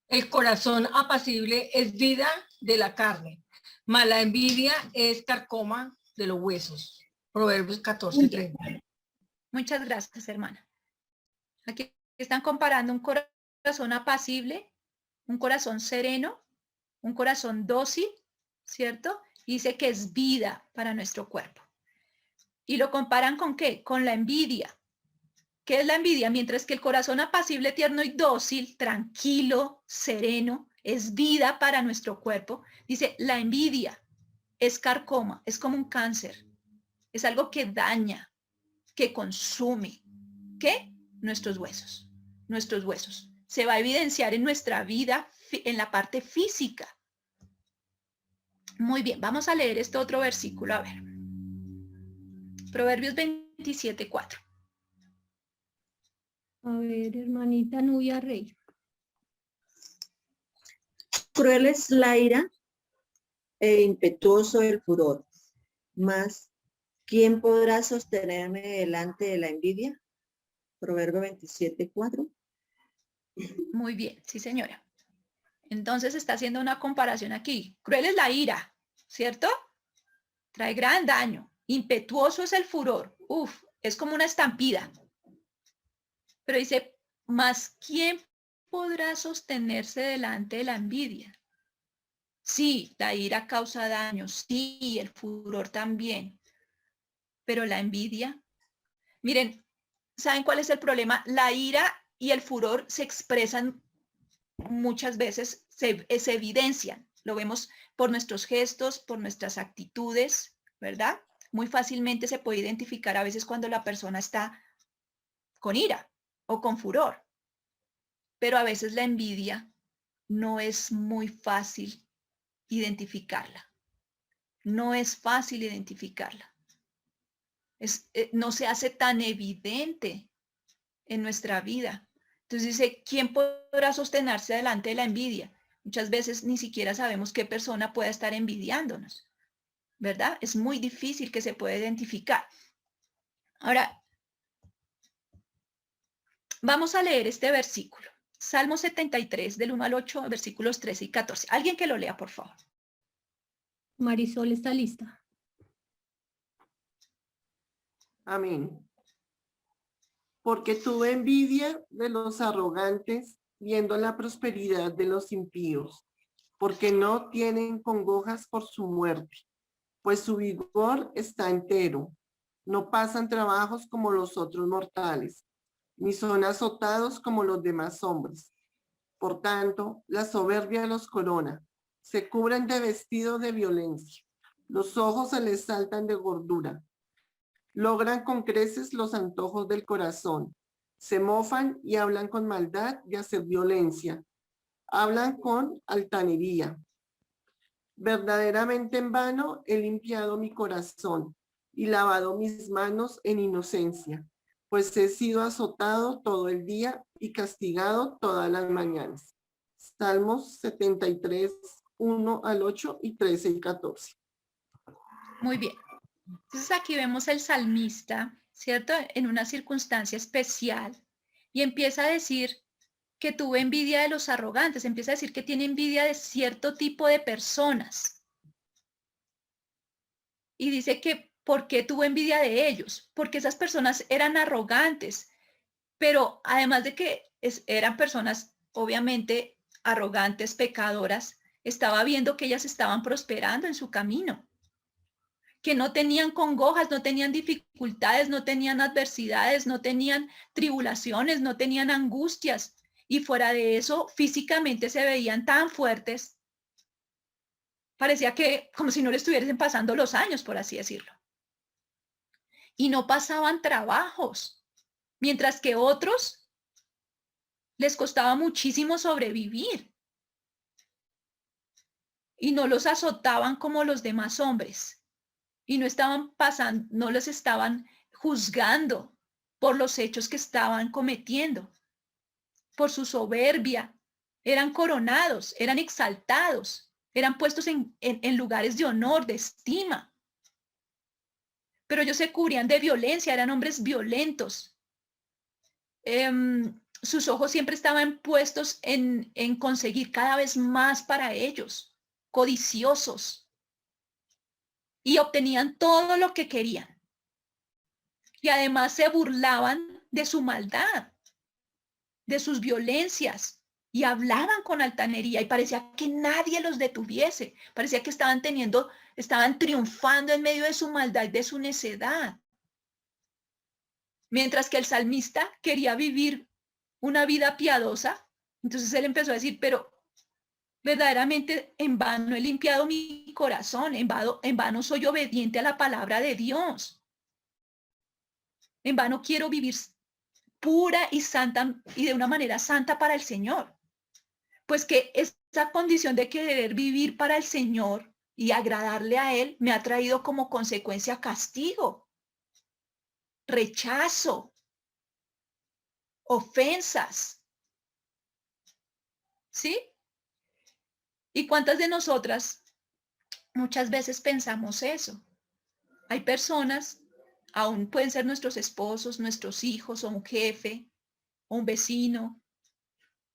El corazón apacible es vida de la carne. Mala envidia es carcoma de los huesos. Proverbios 14:30. Muchas gracias, hermana. Aquí están comparando un corazón apacible, un corazón sereno, un corazón dócil, ¿cierto? Y dice que es vida para nuestro cuerpo. ¿Y lo comparan con qué? Con la envidia. ¿Qué es la envidia? Mientras que el corazón apacible, tierno y dócil, tranquilo, sereno, es vida para nuestro cuerpo. Dice, la envidia es carcoma, es como un cáncer. Es algo que daña, que consume. ¿Qué? Nuestros huesos. Nuestros huesos. Se va a evidenciar en nuestra vida, en la parte física. Muy bien, vamos a leer este otro versículo. A ver. Proverbios 27:4. A ver, hermanita Nubia Rey. Cruel es la ira e impetuoso el furor. Mas, ¿quién podrá sostenerme delante de la envidia? Proverbio 27:4. Muy bien, sí, señora. Entonces está haciendo una comparación aquí. Cruel es la ira, ¿cierto? Trae gran daño. Impetuoso es el furor. Uf, es como una estampida. Pero dice, ¿más quién podrá sostenerse delante de la envidia? Sí, la ira causa daño. Sí, el furor también. Pero la envidia. Miren, ¿saben cuál es el problema? La ira y el furor se expresan muchas veces, se evidencian. Lo vemos por nuestros gestos, por nuestras actitudes, ¿verdad? Muy fácilmente se puede identificar a veces cuando la persona está con ira o con furor. Pero a veces la envidia no es muy fácil identificarla. No es fácil identificarla. No se hace tan evidente en nuestra vida. Entonces dice, ¿quién podrá sostenerse delante de la envidia? Muchas veces ni siquiera sabemos qué persona pueda estar envidiándonos, ¿verdad? Es muy difícil que se pueda identificar. Ahora, vamos a leer este versículo. Salmo 73, del 1 al 8, versículos 13 y 14. Alguien que lo lea, por favor. Marisol está lista. Amén. Porque tuve envidia de los arrogantes, viendo la prosperidad de los impíos, porque no tienen congojas por su muerte, pues su vigor está entero. No pasan trabajos como los otros mortales, ni son azotados como los demás hombres. Por tanto, la soberbia los corona, se cubren de vestido de violencia, los ojos se les saltan de gordura. Logran con creces los antojos del corazón. Se mofan y hablan con maldad de hacer violencia. hablan con altanería. Verdaderamente en vano he limpiado mi corazón y lavado mis manos en inocencia, pues he sido azotado todo el día y castigado todas las mañanas. Salmos 73, 1 al 8 y 13 y 14. Muy bien. Entonces aquí vemos el salmista, ¿cierto? En una circunstancia especial y empieza a decir que tuvo envidia de los arrogantes, empieza a decir que tiene envidia de cierto tipo de personas. Y dice que ¿por qué tuvo envidia de ellos? Porque esas personas eran arrogantes, pero además de que eran personas obviamente arrogantes, pecadoras, estaba viendo que ellas estaban prosperando en su camino, que no tenían congojas, no tenían dificultades, no tenían adversidades, no tenían tribulaciones, no tenían angustias. Y fuera de eso, físicamente se veían tan fuertes. Parecía que como si no le estuviesen pasando los años, por así decirlo. Y no pasaban trabajos, mientras que otros les costaba muchísimo sobrevivir. Y no los azotaban como los demás hombres. Y no estaban pasando, no los estaban juzgando por los hechos que estaban cometiendo, por su soberbia. Eran coronados, eran exaltados, eran puestos en lugares de honor, de estima. Pero ellos se cubrían de violencia, eran hombres violentos. Sus ojos siempre estaban puestos en conseguir cada vez más para ellos, codiciosos. Y obtenían todo lo que querían. Y además se burlaban de su maldad, de sus violencias, y hablaban con altanería y parecía que nadie los detuviese. Parecía que estaban triunfando en medio de su maldad y de su necedad. Mientras que el salmista quería vivir una vida piadosa, entonces él empezó a decir, pero verdaderamente en vano he limpiado mi corazón, en vano soy obediente a la palabra de Dios. En vano quiero vivir pura y santa y de una manera santa para el Señor. Pues que esa condición de querer vivir para el Señor y agradarle a Él me ha traído como consecuencia castigo, rechazo, ofensas. ¿Sí? ¿Y cuántas de nosotras muchas veces pensamos eso? Hay personas, aún pueden ser nuestros esposos, nuestros hijos, o un jefe, o un vecino,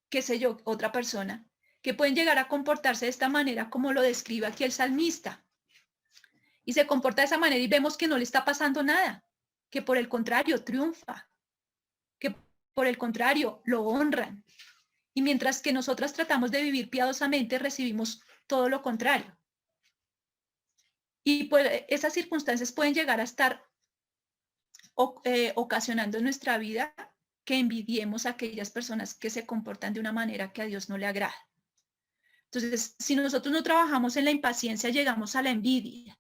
qué sé yo, otra persona, que pueden llegar a comportarse de esta manera como lo describe aquí el salmista. Y se comporta de esa manera y vemos que no le está pasando nada, que por el contrario triunfa, que por el contrario lo honran. Y mientras que nosotras tratamos de vivir piadosamente, recibimos todo lo contrario. Y pues esas circunstancias pueden llegar a estar ocasionando en nuestra vida que envidiemos a aquellas personas que se comportan de una manera que a Dios no le agrada. Entonces, si nosotros no trabajamos en la impaciencia, llegamos a la envidia.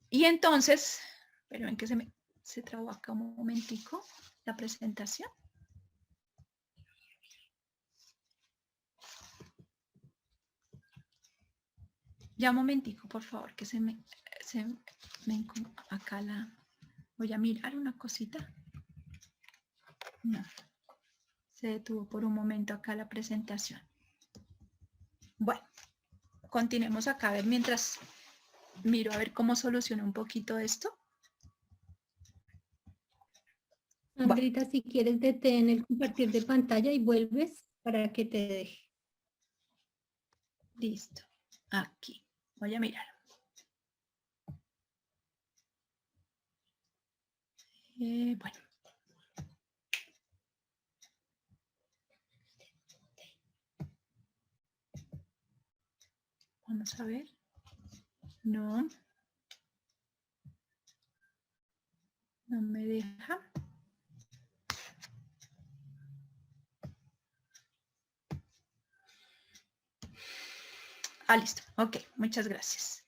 Y entonces, pero ven que se trabó acá un momentico la presentación. Ya un momentico, por favor, que acá voy a mirar una cosita. No, se detuvo por un momento acá la presentación. Bueno, continuemos acá a ver mientras miro a ver cómo soluciono un poquito esto. Andrita, si quieres detén el compartir de pantalla y vuelves para que te deje. Listo. Aquí. Voy a mirar. Bueno. Vamos a ver. No. No me deja. Listo. Ok, muchas gracias.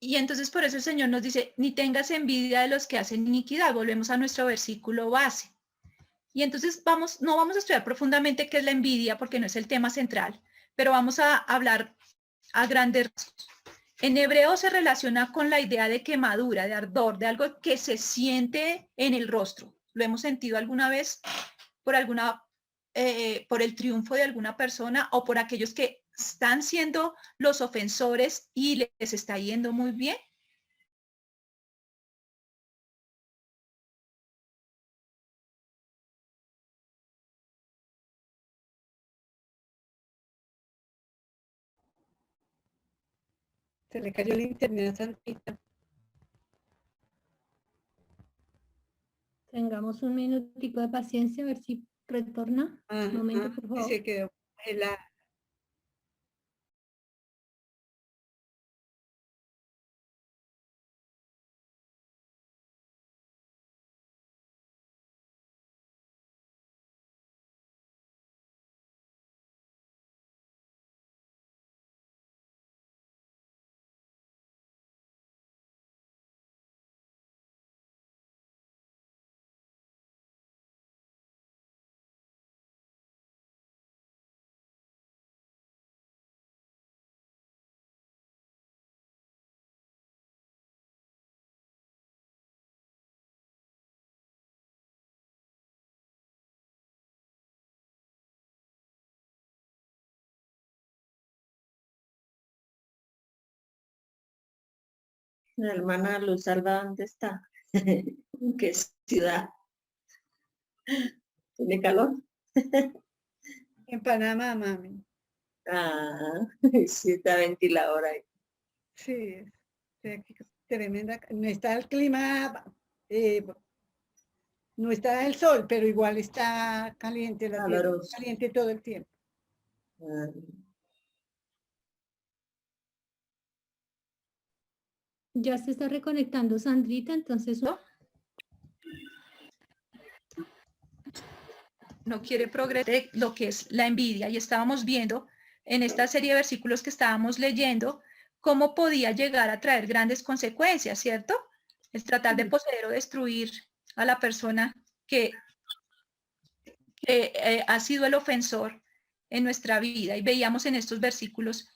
Y entonces por eso el Señor nos dice, ni tengas envidia de los que hacen iniquidad. Volvemos a nuestro versículo base. Y entonces no vamos a estudiar profundamente qué es la envidia, porque no es el tema central, pero vamos a hablar a grandes rasgos. En hebreo se relaciona con la idea de quemadura, de ardor, de algo que se siente en el rostro. ¿Lo hemos sentido alguna vez por el triunfo de alguna persona o por aquellos que están siendo los ofensores y les está yendo muy bien? Se le cayó el internet a Sandrita. Tengamos un minutico de paciencia, a ver si retorna. Un momento, por favor. Se quedó congelada. La hermana Luz Alba, ¿dónde está? ¿En qué ciudad? ¿Tiene calor? En Panamá, mami. Ah, sí, está ventilador ahí. Sí, tremenda. No está el clima, no está el sol, pero igual está caliente la tierra, Caloroso. caliente todo el tiempo. Ah, Ya se está reconectando Sandrita, entonces No quiere progresar lo que es la envidia. Y estábamos viendo en esta serie de versículos que estábamos leyendo cómo podía llegar a traer grandes consecuencias, ¿cierto? El tratar de poseer o destruir a la persona que ha sido el ofensor en nuestra vida. Y veíamos en estos versículos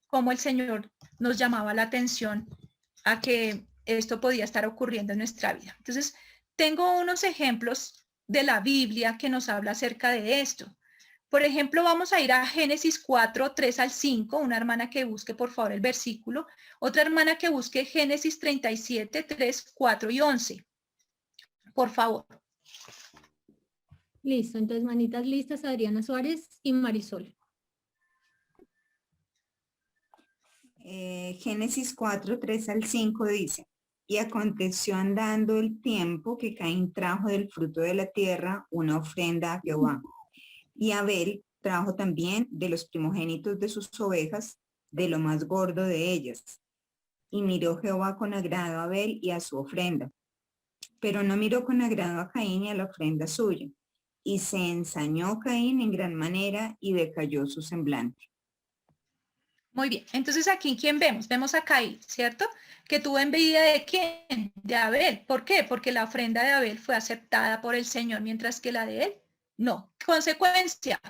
cómo el Señor nos llamaba la atención a que esto podía estar ocurriendo en nuestra vida. Entonces, tengo unos ejemplos de la Biblia que nos habla acerca de esto. Por ejemplo, vamos a ir a Génesis 4, 3 al 5, una hermana que busque por favor el versículo, otra hermana que busque Génesis 37, 3, 4 y 11. Por favor. listo. Entonces, manitas listas, Adriana Suárez y Marisol. Génesis 4, 3 al 5 dice, y aconteció andando el tiempo que Caín trajo del fruto de la tierra una ofrenda a Jehová. Y Abel trajo también de los primogénitos de sus ovejas, de lo más gordo de ellas. Y miró Jehová con agrado a Abel y a su ofrenda. Pero no miró con agrado a Caín y a la ofrenda suya. Y se ensañó Caín en gran manera y decayó su semblante. Muy bien, entonces aquí, ¿quién vemos? Vemos a Caín, ¿cierto? Que tuvo envidia ¿de quién? De Abel. ¿Por qué? Porque la ofrenda de Abel fue aceptada por el Señor, mientras que la de él, no. Consecuencia,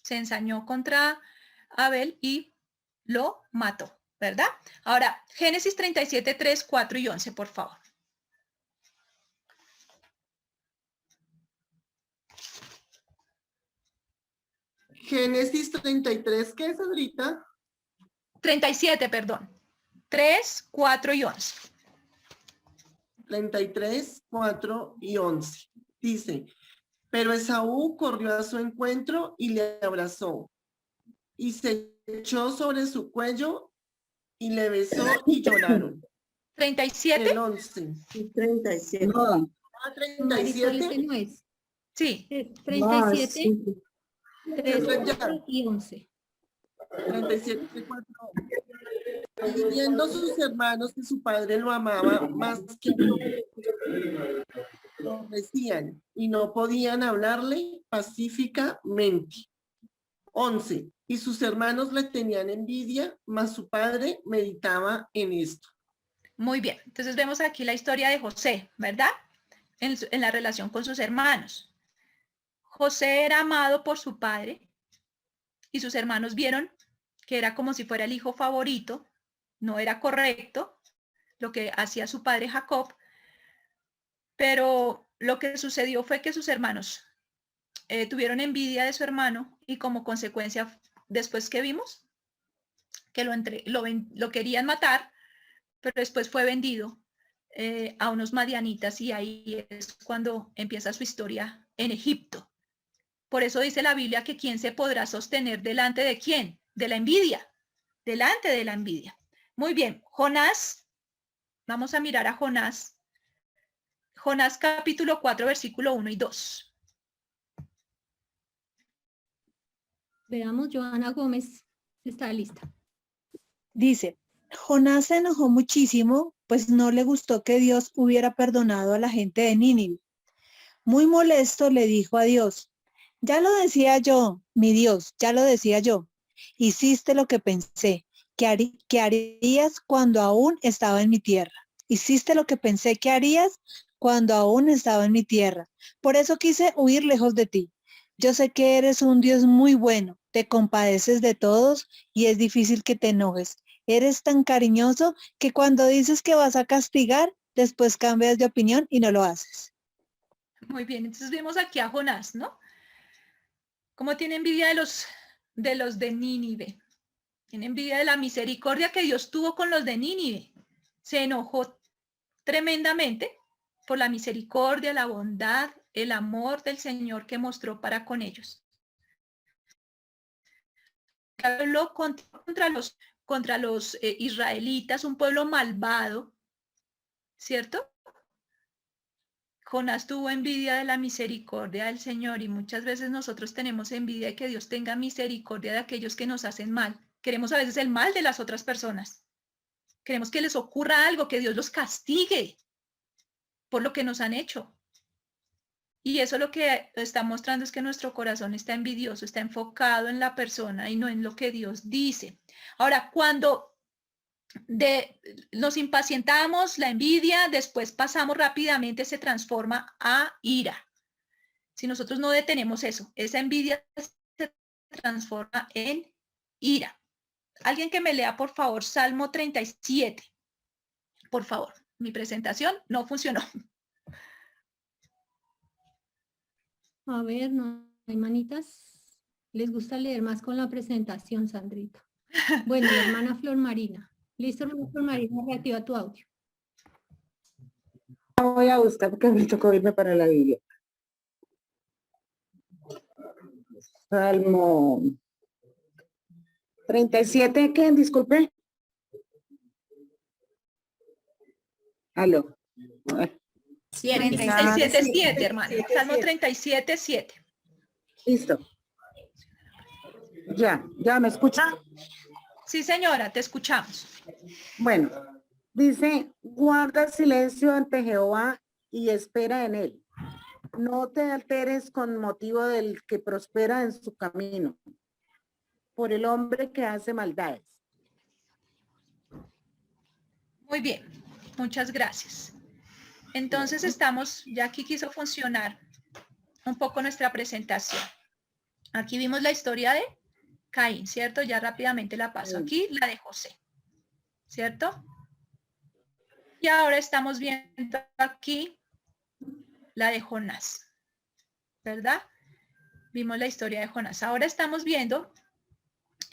se ensañó contra Abel y lo mató, ¿verdad? Ahora, Génesis 37, 3, 4 y 11, por favor. Génesis 33, ¿qué es, Sandrita? 37, perdón. 3, 4 y 11. 33, 4 y 11. Dice, pero Esaú corrió a su encuentro y le abrazó, y se echó sobre su cuello y le besó y lloraron. 37. El 11. 37. No. Ah, Marisol, 37. ese no es. Sí. 37, 3, Ya. 4 y 11. 37, 4. Y viendo sus hermanos que su padre lo amaba más que lo decían y no podían hablarle pacíficamente. 11. Y sus hermanos le tenían envidia, mas su padre meditaba en esto. Muy bien, entonces vemos aquí la historia de José, ¿verdad? En la relación con sus hermanos. José era amado por su padre y sus hermanos vieron que era como si fuera el hijo favorito, no era correcto lo que hacía su padre Jacob, pero lo que sucedió fue que sus hermanos tuvieron envidia de su hermano y como consecuencia, después que vimos que lo querían matar, pero después fue vendido a unos madianitas y ahí es cuando empieza su historia en Egipto. Por eso dice la Biblia que ¿quién se podrá sostener delante de quién? De la envidia, delante de la envidia. Muy bien, Jonás, vamos a mirar a Jonás. Jonás capítulo 4, versículo 1 y 2. Veamos, Joana Gómez está lista. Dice, Jonás se enojó muchísimo, pues no le gustó que Dios hubiera perdonado a la gente de Nínive. Muy molesto le dijo a Dios, ya lo decía yo, mi Dios, ya lo decía yo. Hiciste lo que pensé, que harías cuando aún estaba en mi tierra. Hiciste lo que pensé que harías cuando aún estaba en mi tierra. Por eso quise huir lejos de ti. Yo sé que eres un Dios muy bueno, te compadeces de todos y es difícil que te enojes. Eres tan cariñoso que cuando dices que vas a castigar, después cambias de opinión y no lo haces. Muy bien, entonces vemos aquí a Jonás, ¿no? Cómo tiene envidia de los de Nínive. Tiene envidia de la misericordia que Dios tuvo con los de Nínive. Se enojó tremendamente por la misericordia, la bondad, el amor del Señor que mostró para con ellos. Habló contra los israelitas, un pueblo malvado, ¿cierto? Jonás tuvo envidia de la misericordia del Señor y muchas veces nosotros tenemos envidia de que Dios tenga misericordia de aquellos que nos hacen mal. Queremos a veces el mal de las otras personas. Queremos que les ocurra algo, que Dios los castigue por lo que nos han hecho. Y eso lo que está mostrando es que nuestro corazón está envidioso, está enfocado en la persona y no en lo que Dios dice. Ahora, cuando nos impacientamos, la envidia, después pasamos rápidamente, se transforma a ira. Si nosotros no detenemos eso, esa envidia se transforma en ira. Alguien que me lea, por favor, Salmo 37. Por favor, mi presentación no funcionó. A ver, no hay manitas. Les gusta leer más con la presentación, Sandrita. Bueno, la hermana Flor Marina. Listo, hermana Flor Marina, reactiva tu audio. Voy a buscar porque me tocó irme para la Biblia. Salmo 37, ¿qué? Disculpe. Aló. 37:7, hermano. Salmo 37:7. Listo. ¿Ya me escucha? Sí, señora, te escuchamos. Bueno, dice, guarda silencio ante Jehová y espera en él. No te alteres con motivo del que prospera en su camino, por el hombre que hace maldades. Muy bien, muchas gracias. Entonces estamos, ya aquí quiso funcionar un poco nuestra presentación. Aquí vimos la historia de Caín, ¿cierto? Ya rápidamente la paso. Aquí la de José, ¿cierto? Y ahora estamos viendo aquí la de Jonás, ¿verdad? Vimos la historia de Jonás. Ahora estamos viendo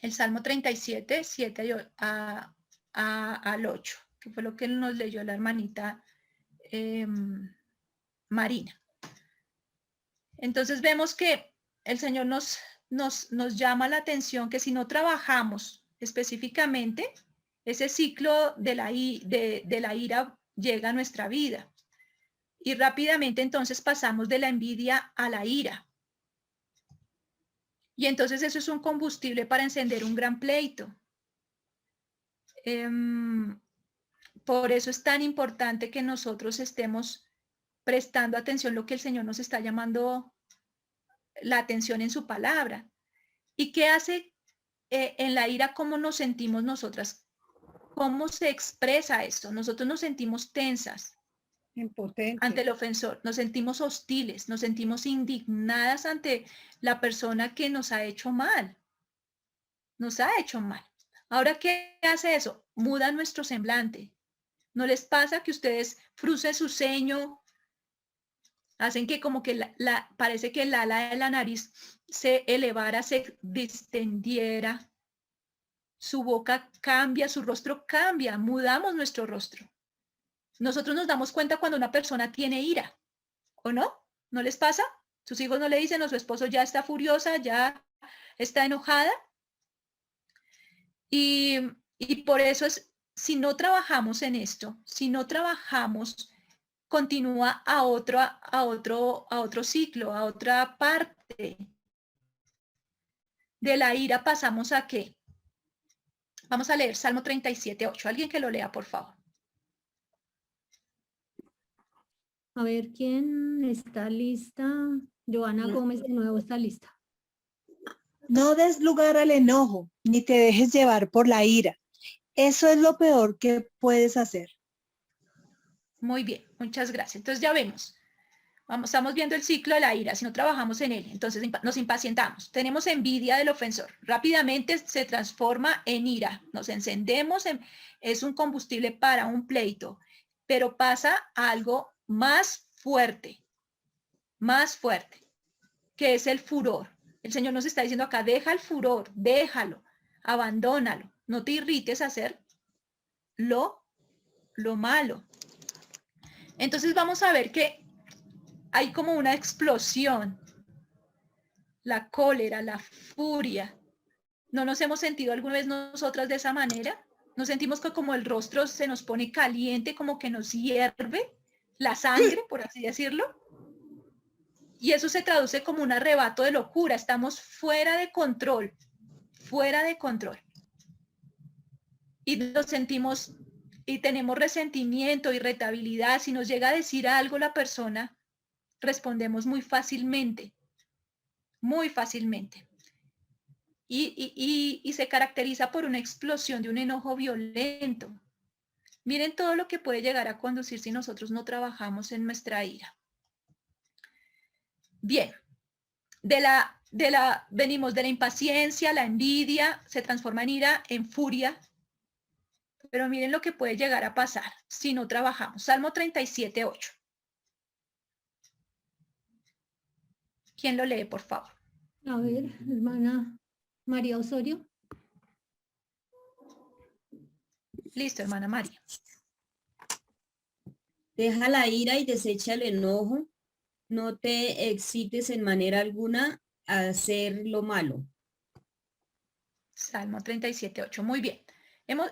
el Salmo 37, 7 al 8, que fue lo que nos leyó la hermanita Marina. Entonces vemos que el Señor nos llama la atención que si no trabajamos específicamente, ese ciclo de la ira llega a nuestra vida. Y rápidamente entonces pasamos de la envidia a la ira. Y entonces eso es un combustible para encender un gran pleito. Por eso es tan importante que nosotros estemos prestando atención a lo que el Señor nos está llamando la atención en su palabra. ¿Y qué hace en la ira? ¿Cómo nos sentimos nosotras? ¿Cómo se expresa esto? Nosotros nos sentimos tensas ante el ofensor, nos sentimos hostiles, nos sentimos indignadas ante la persona que nos ha hecho mal. Nos ha hecho mal. Ahora, ¿qué hace eso? Muda nuestro semblante. ¿No les pasa que ustedes fruncen su ceño? Hacen que como que parece que el ala de la nariz se elevara, se distendiera. Su boca cambia, su rostro cambia, mudamos nuestro rostro. Nosotros nos damos cuenta cuando una persona tiene ira, ¿o no? ¿No les pasa? Sus hijos no le dicen, o su esposo ya está furiosa, ya está enojada. Y por eso es, si no trabajamos en esto, si no trabajamos, continúa a otro ciclo, a otra parte. De la ira pasamos a ¿qué? Vamos a leer Salmo 37:8. Alguien que lo lea, por favor. A ver, ¿quién está lista? Joana Gómez de nuevo está lista. No des lugar al enojo, ni te dejes llevar por la ira. Eso es lo peor que puedes hacer. Muy bien, muchas gracias. Entonces ya vemos. Estamos viendo el ciclo de la ira, si no trabajamos en él, entonces nos impacientamos. Tenemos envidia del ofensor. Rápidamente se transforma en ira. Nos encendemos, es un combustible para un pleito, pero pasa a algo más fuerte, que es el furor. El Señor nos está diciendo acá, deja el furor, déjalo, abandónalo, no te irrites a hacer lo malo. Entonces vamos a ver que hay como una explosión, la cólera, la furia. ¿No nos hemos sentido alguna vez nosotras de esa manera? ¿Nos sentimos que como el rostro se nos pone caliente, como que nos hierve la sangre, por así decirlo? Y eso se traduce como un arrebato de locura. Estamos fuera de control, fuera de control. Y nos sentimos y tenemos resentimiento, irritabilidad. Si nos llega a decir algo la persona, respondemos muy fácilmente, muy fácilmente. Y se caracteriza por una explosión de un enojo violento. Miren todo lo que puede llegar a conducir si nosotros no trabajamos en nuestra ira. Bien, venimos de la impaciencia, la envidia, se transforma en ira, en furia. Pero miren lo que puede llegar a pasar si no trabajamos. Salmo 37:8. ¿Quién lo lee, por favor? A ver, hermana María Osorio. Listo, hermana María. Deja la ira y desecha el enojo. No te excites en manera alguna a hacer lo malo. Salmo 37:8. Muy bien.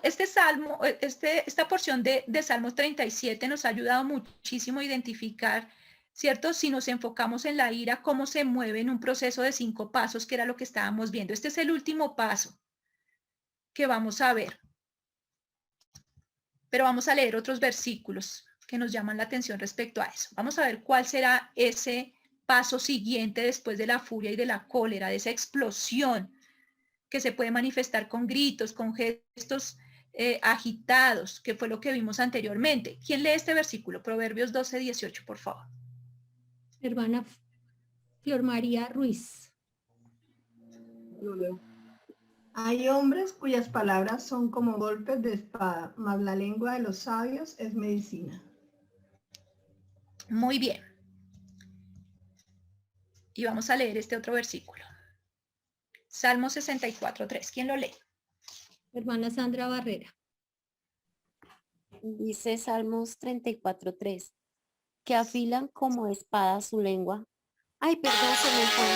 Esta porción de Salmo 37 nos ha ayudado muchísimo a identificar, ¿cierto? Si nos enfocamos en la ira, cómo se mueve en un proceso de 5 pasos, que era lo que estábamos viendo. Este es el último paso que vamos a ver. Pero vamos a leer otros versículos que nos llaman la atención respecto a eso. Vamos a ver cuál será ese paso siguiente después de la furia y de la cólera, de esa explosión que se puede manifestar con gritos, con gestos agitados, que fue lo que vimos anteriormente. ¿Quién lee este versículo? Proverbios 12:18, por favor. Hermana Flor María Ruiz. Hay hombres cuyas palabras son como golpes de espada, mas la lengua de los sabios es medicina. Muy bien. Y vamos a leer este otro versículo. Salmo 64:3. ¿Quién lo lee? Hermana Sandra Barrera. Dice Salmos 34:3, que afilan como espada su lengua. Ay, perdón, se me fue.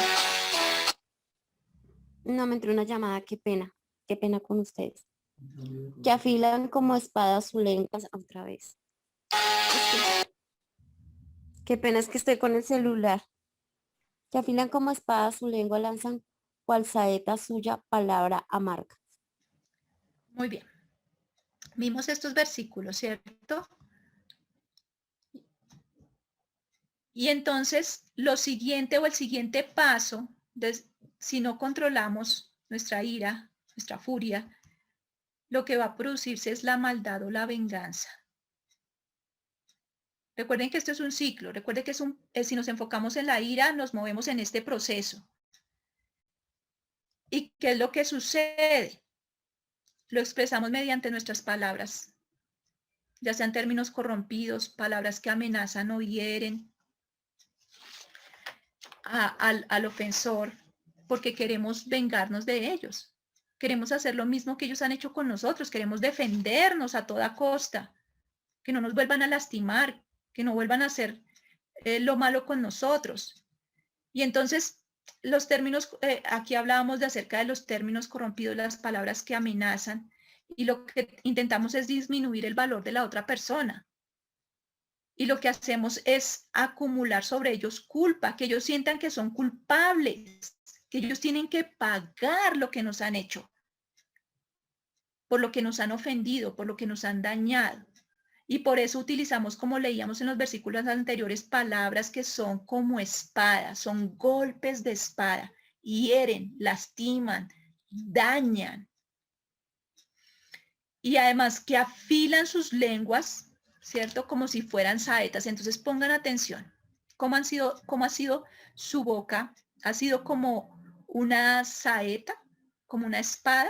No, me entró una llamada, qué pena con ustedes. Que afilan como espada su lengua, otra vez. Qué pena, es que estoy con el celular. Que afilan como espada su lengua, lanzan cual saeta suya palabra amarga. Muy bien. Vimos estos versículos, ¿cierto? Y entonces lo siguiente o el siguiente paso si no controlamos nuestra ira, nuestra furia, lo que va a producirse es la maldad o la venganza. Recuerden que esto es un ciclo. Recuerden que si nos enfocamos en la ira, nos movemos en este proceso. ¿Y qué es lo que sucede? Lo expresamos mediante nuestras palabras, ya sean términos corrompidos, palabras que amenazan o hieren al ofensor, porque queremos vengarnos de ellos. Queremos hacer lo mismo que ellos han hecho con nosotros. Queremos defendernos a toda costa, que no nos vuelvan a lastimar, que no vuelvan a hacer lo malo con nosotros. Y entonces, los términos, aquí hablábamos acerca de los términos corrompidos, las palabras que amenazan, y lo que intentamos es disminuir el valor de la otra persona. Y lo que hacemos es acumular sobre ellos culpa, que ellos sientan que son culpables, que ellos tienen que pagar lo que nos han hecho, por lo que nos han ofendido, por lo que nos han dañado. Y por eso utilizamos, como leíamos en los versículos anteriores, palabras que son como espadas, son golpes de espada, hieren, lastiman, dañan. Y además que afilan sus lenguas, ¿cierto? Como si fueran saetas. Entonces pongan atención. ¿Cómo ha sido su boca? ¿Ha sido como una saeta? ¿Como una espada?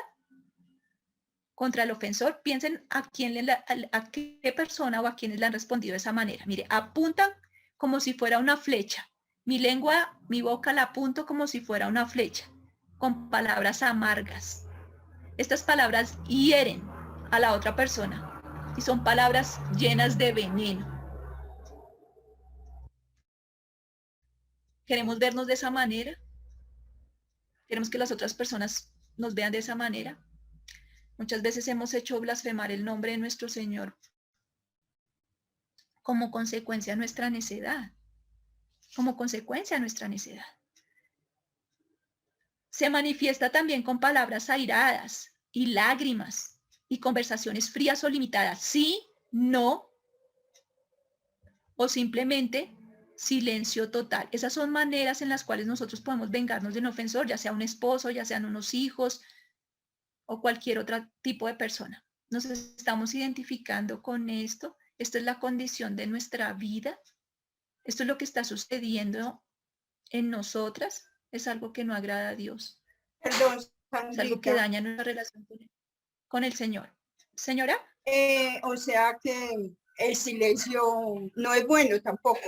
Contra el ofensor. Piensen a qué persona o a quienes le han respondido de esa manera. Mire, apuntan como si fuera una flecha. Mi lengua, mi boca la apunto como si fuera una flecha, con palabras amargas. Estas palabras hieren a la otra persona y son palabras llenas de veneno. ¿Queremos vernos de esa manera? ¿Queremos que las otras personas nos vean de esa manera? Muchas veces hemos hecho blasfemar el nombre de nuestro Señor como consecuencia de nuestra necedad. Como consecuencia de nuestra necedad. Se manifiesta también con palabras airadas y lágrimas y conversaciones frías o limitadas. Sí, no, o simplemente silencio total. Esas son maneras en las cuales nosotros podemos vengarnos de un ofensor, ya sea un esposo, ya sean unos hijos, o cualquier otro tipo de persona. Nos estamos identificando con esto. Esto es la condición de nuestra vida. Esto es lo que está sucediendo en nosotras. Es algo que no agrada a Dios. Perdón, es algo que daña nuestra relación con el Señor. Señora. O sea que el silencio no es bueno tampoco.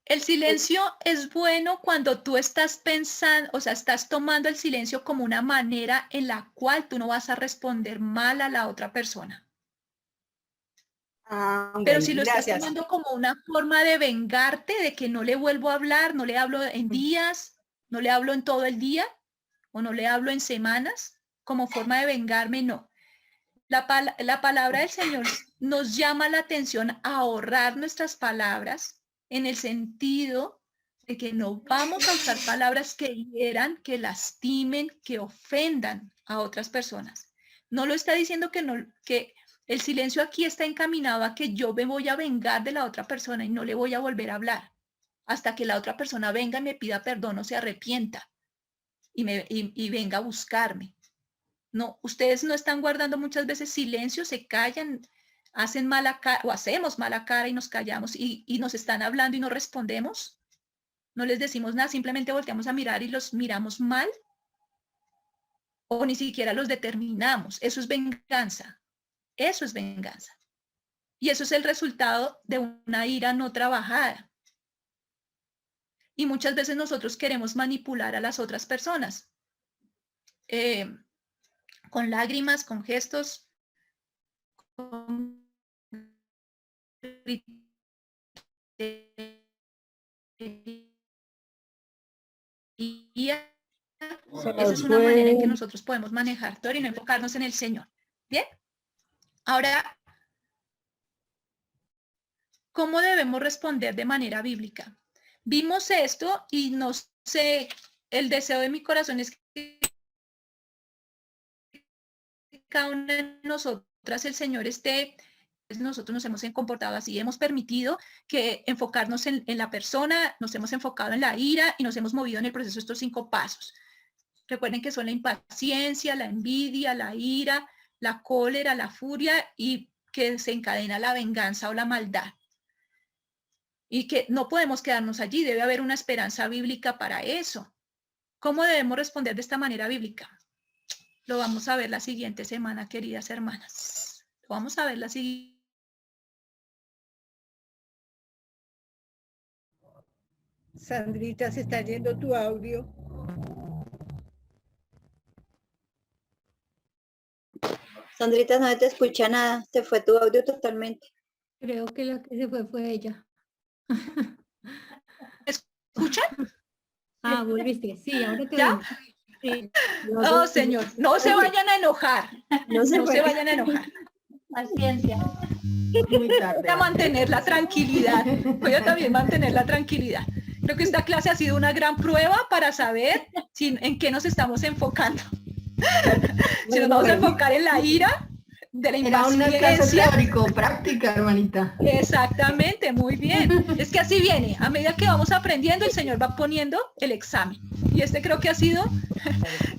El silencio es bueno cuando tú estás pensando, o sea, estás tomando el silencio como una manera en la cual tú no vas a responder mal a la otra persona. Pero si lo estás tomando como una forma de vengarte, de que no le vuelvo a hablar, no le hablo en días, no le hablo en todo el día, o no le hablo en semanas, como forma de vengarme, no. La palabra del Señor nos llama la atención a ahorrar nuestras palabras, en el sentido de que no vamos a usar palabras que hieran, que lastimen, que ofendan a otras personas. No lo está diciendo que el silencio aquí está encaminado a que yo me voy a vengar de la otra persona y no le voy a volver a hablar hasta que la otra persona venga y me pida perdón o se arrepienta y venga a buscarme. No, ustedes no están guardando muchas veces silencio, se callan, hacen mala cara o hacemos mala cara y nos callamos y nos están hablando y no respondemos. No les decimos nada, simplemente volteamos a mirar y los miramos mal o ni siquiera los determinamos. Eso es venganza. Eso es venganza. Y eso es el resultado de una ira no trabajada. Y muchas veces nosotros queremos manipular a las otras personas. Con lágrimas, con gestos, con esa es una manera en que nosotros podemos manejar todo y no enfocarnos en el Señor. ¿Bien? Ahora, ¿cómo debemos responder de manera bíblica? Vimos esto y no sé, el deseo de mi corazón es que cada una de nosotras el Señor esté nosotros nos hemos comportado así, hemos permitido que enfocarnos en la persona, nos hemos enfocado en la ira y nos hemos movido en el proceso estos 5 pasos. Recuerden que son la impaciencia, la envidia, la ira, la cólera, la furia y que se encadena la venganza o la maldad. Y que no podemos quedarnos allí, debe haber una esperanza bíblica para eso. ¿Cómo debemos responder de esta manera bíblica? Lo vamos a ver la siguiente semana, queridas hermanas. Lo vamos a ver la siguiente. Sandrita, se está yendo tu audio. Sandrita, no te escucha nada, te fue tu audio totalmente. Creo que la que se fue ella. ¿Escuchan? Ah, volviste. Sí, ahora te ¿Ya? oímos. Sí. No, señor, no se vayan a enojar. No se vayan a enojar. Paciencia. Voy a mantener la tranquilidad. Voy a también mantener la tranquilidad. Creo que esta clase ha sido una gran prueba para saber en qué nos estamos enfocando. Si nos vamos a enfocar en la ira, de la Era una clase impaciencia. teórico-práctica, hermanita. Exactamente, muy bien. Es que así viene. A medida que vamos aprendiendo, el Señor va poniendo el examen. Y este creo que ha sido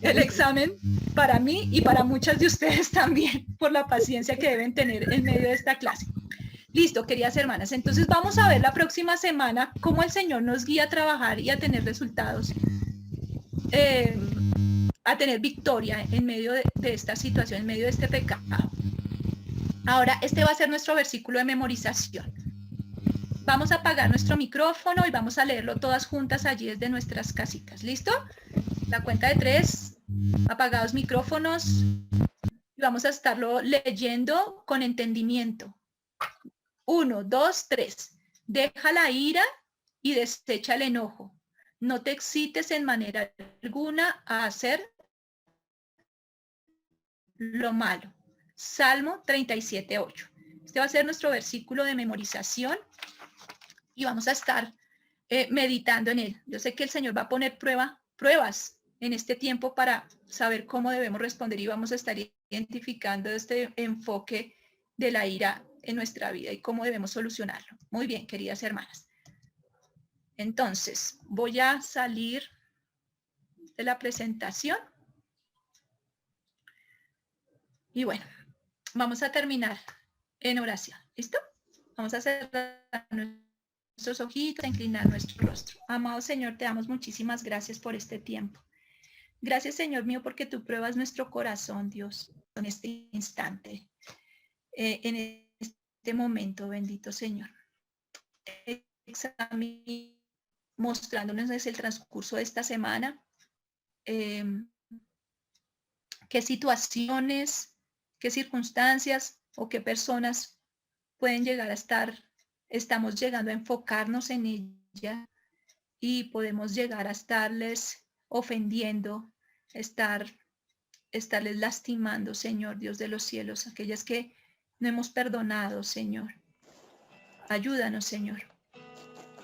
el examen para mí y para muchas de ustedes también, por la paciencia que deben tener en medio de esta clase. Listo, queridas hermanas. Entonces vamos a ver la próxima semana cómo el Señor nos guía a trabajar y a tener resultados, a tener victoria en medio de esta situación, en medio de este pecado. Ahora, este va a ser nuestro versículo de memorización. Vamos a apagar nuestro micrófono y vamos a leerlo todas juntas allí desde nuestras casitas. ¿Listo? La cuenta de 3, apagados micrófonos. Y vamos a estarlo leyendo con entendimiento. 1, 2, 3. Deja la ira y desecha el enojo. No te excites en manera alguna a hacer lo malo. Salmo 37:8. Este va a ser nuestro versículo de memorización y vamos a estar meditando en él. Yo sé que el Señor va a poner pruebas en este tiempo para saber cómo debemos responder y vamos a estar identificando este enfoque de la ira en nuestra vida y cómo debemos solucionarlo. Muy bien, queridas hermanas. Entonces, voy a salir de la presentación. Y bueno, vamos a terminar en oración. ¿Listo? Vamos a cerrar nuestros ojitos, a inclinar nuestro rostro. Amado Señor, te damos muchísimas gracias por este tiempo. Gracias, Señor mío, porque tú pruebas nuestro corazón, Dios, en este instante, en este momento, bendito Señor. Mostrándonos desde el transcurso de esta semana qué situaciones, qué circunstancias o qué personas pueden llegar a estamos llegando a enfocarnos en ella y podemos llegar a estarles ofendiendo, estarles lastimando, Señor, Dios de los cielos, aquellas que no hemos perdonado, Señor. Ayúdanos, Señor,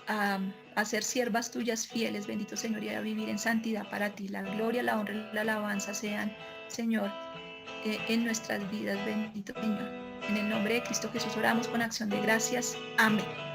a ser siervas tuyas fieles, bendito Señor, y a vivir en santidad para ti. La gloria, la honra y la alabanza sean, Señor, en nuestras vidas, bendito Señor. En el nombre de Cristo Jesús oramos con acción de gracias. Amén.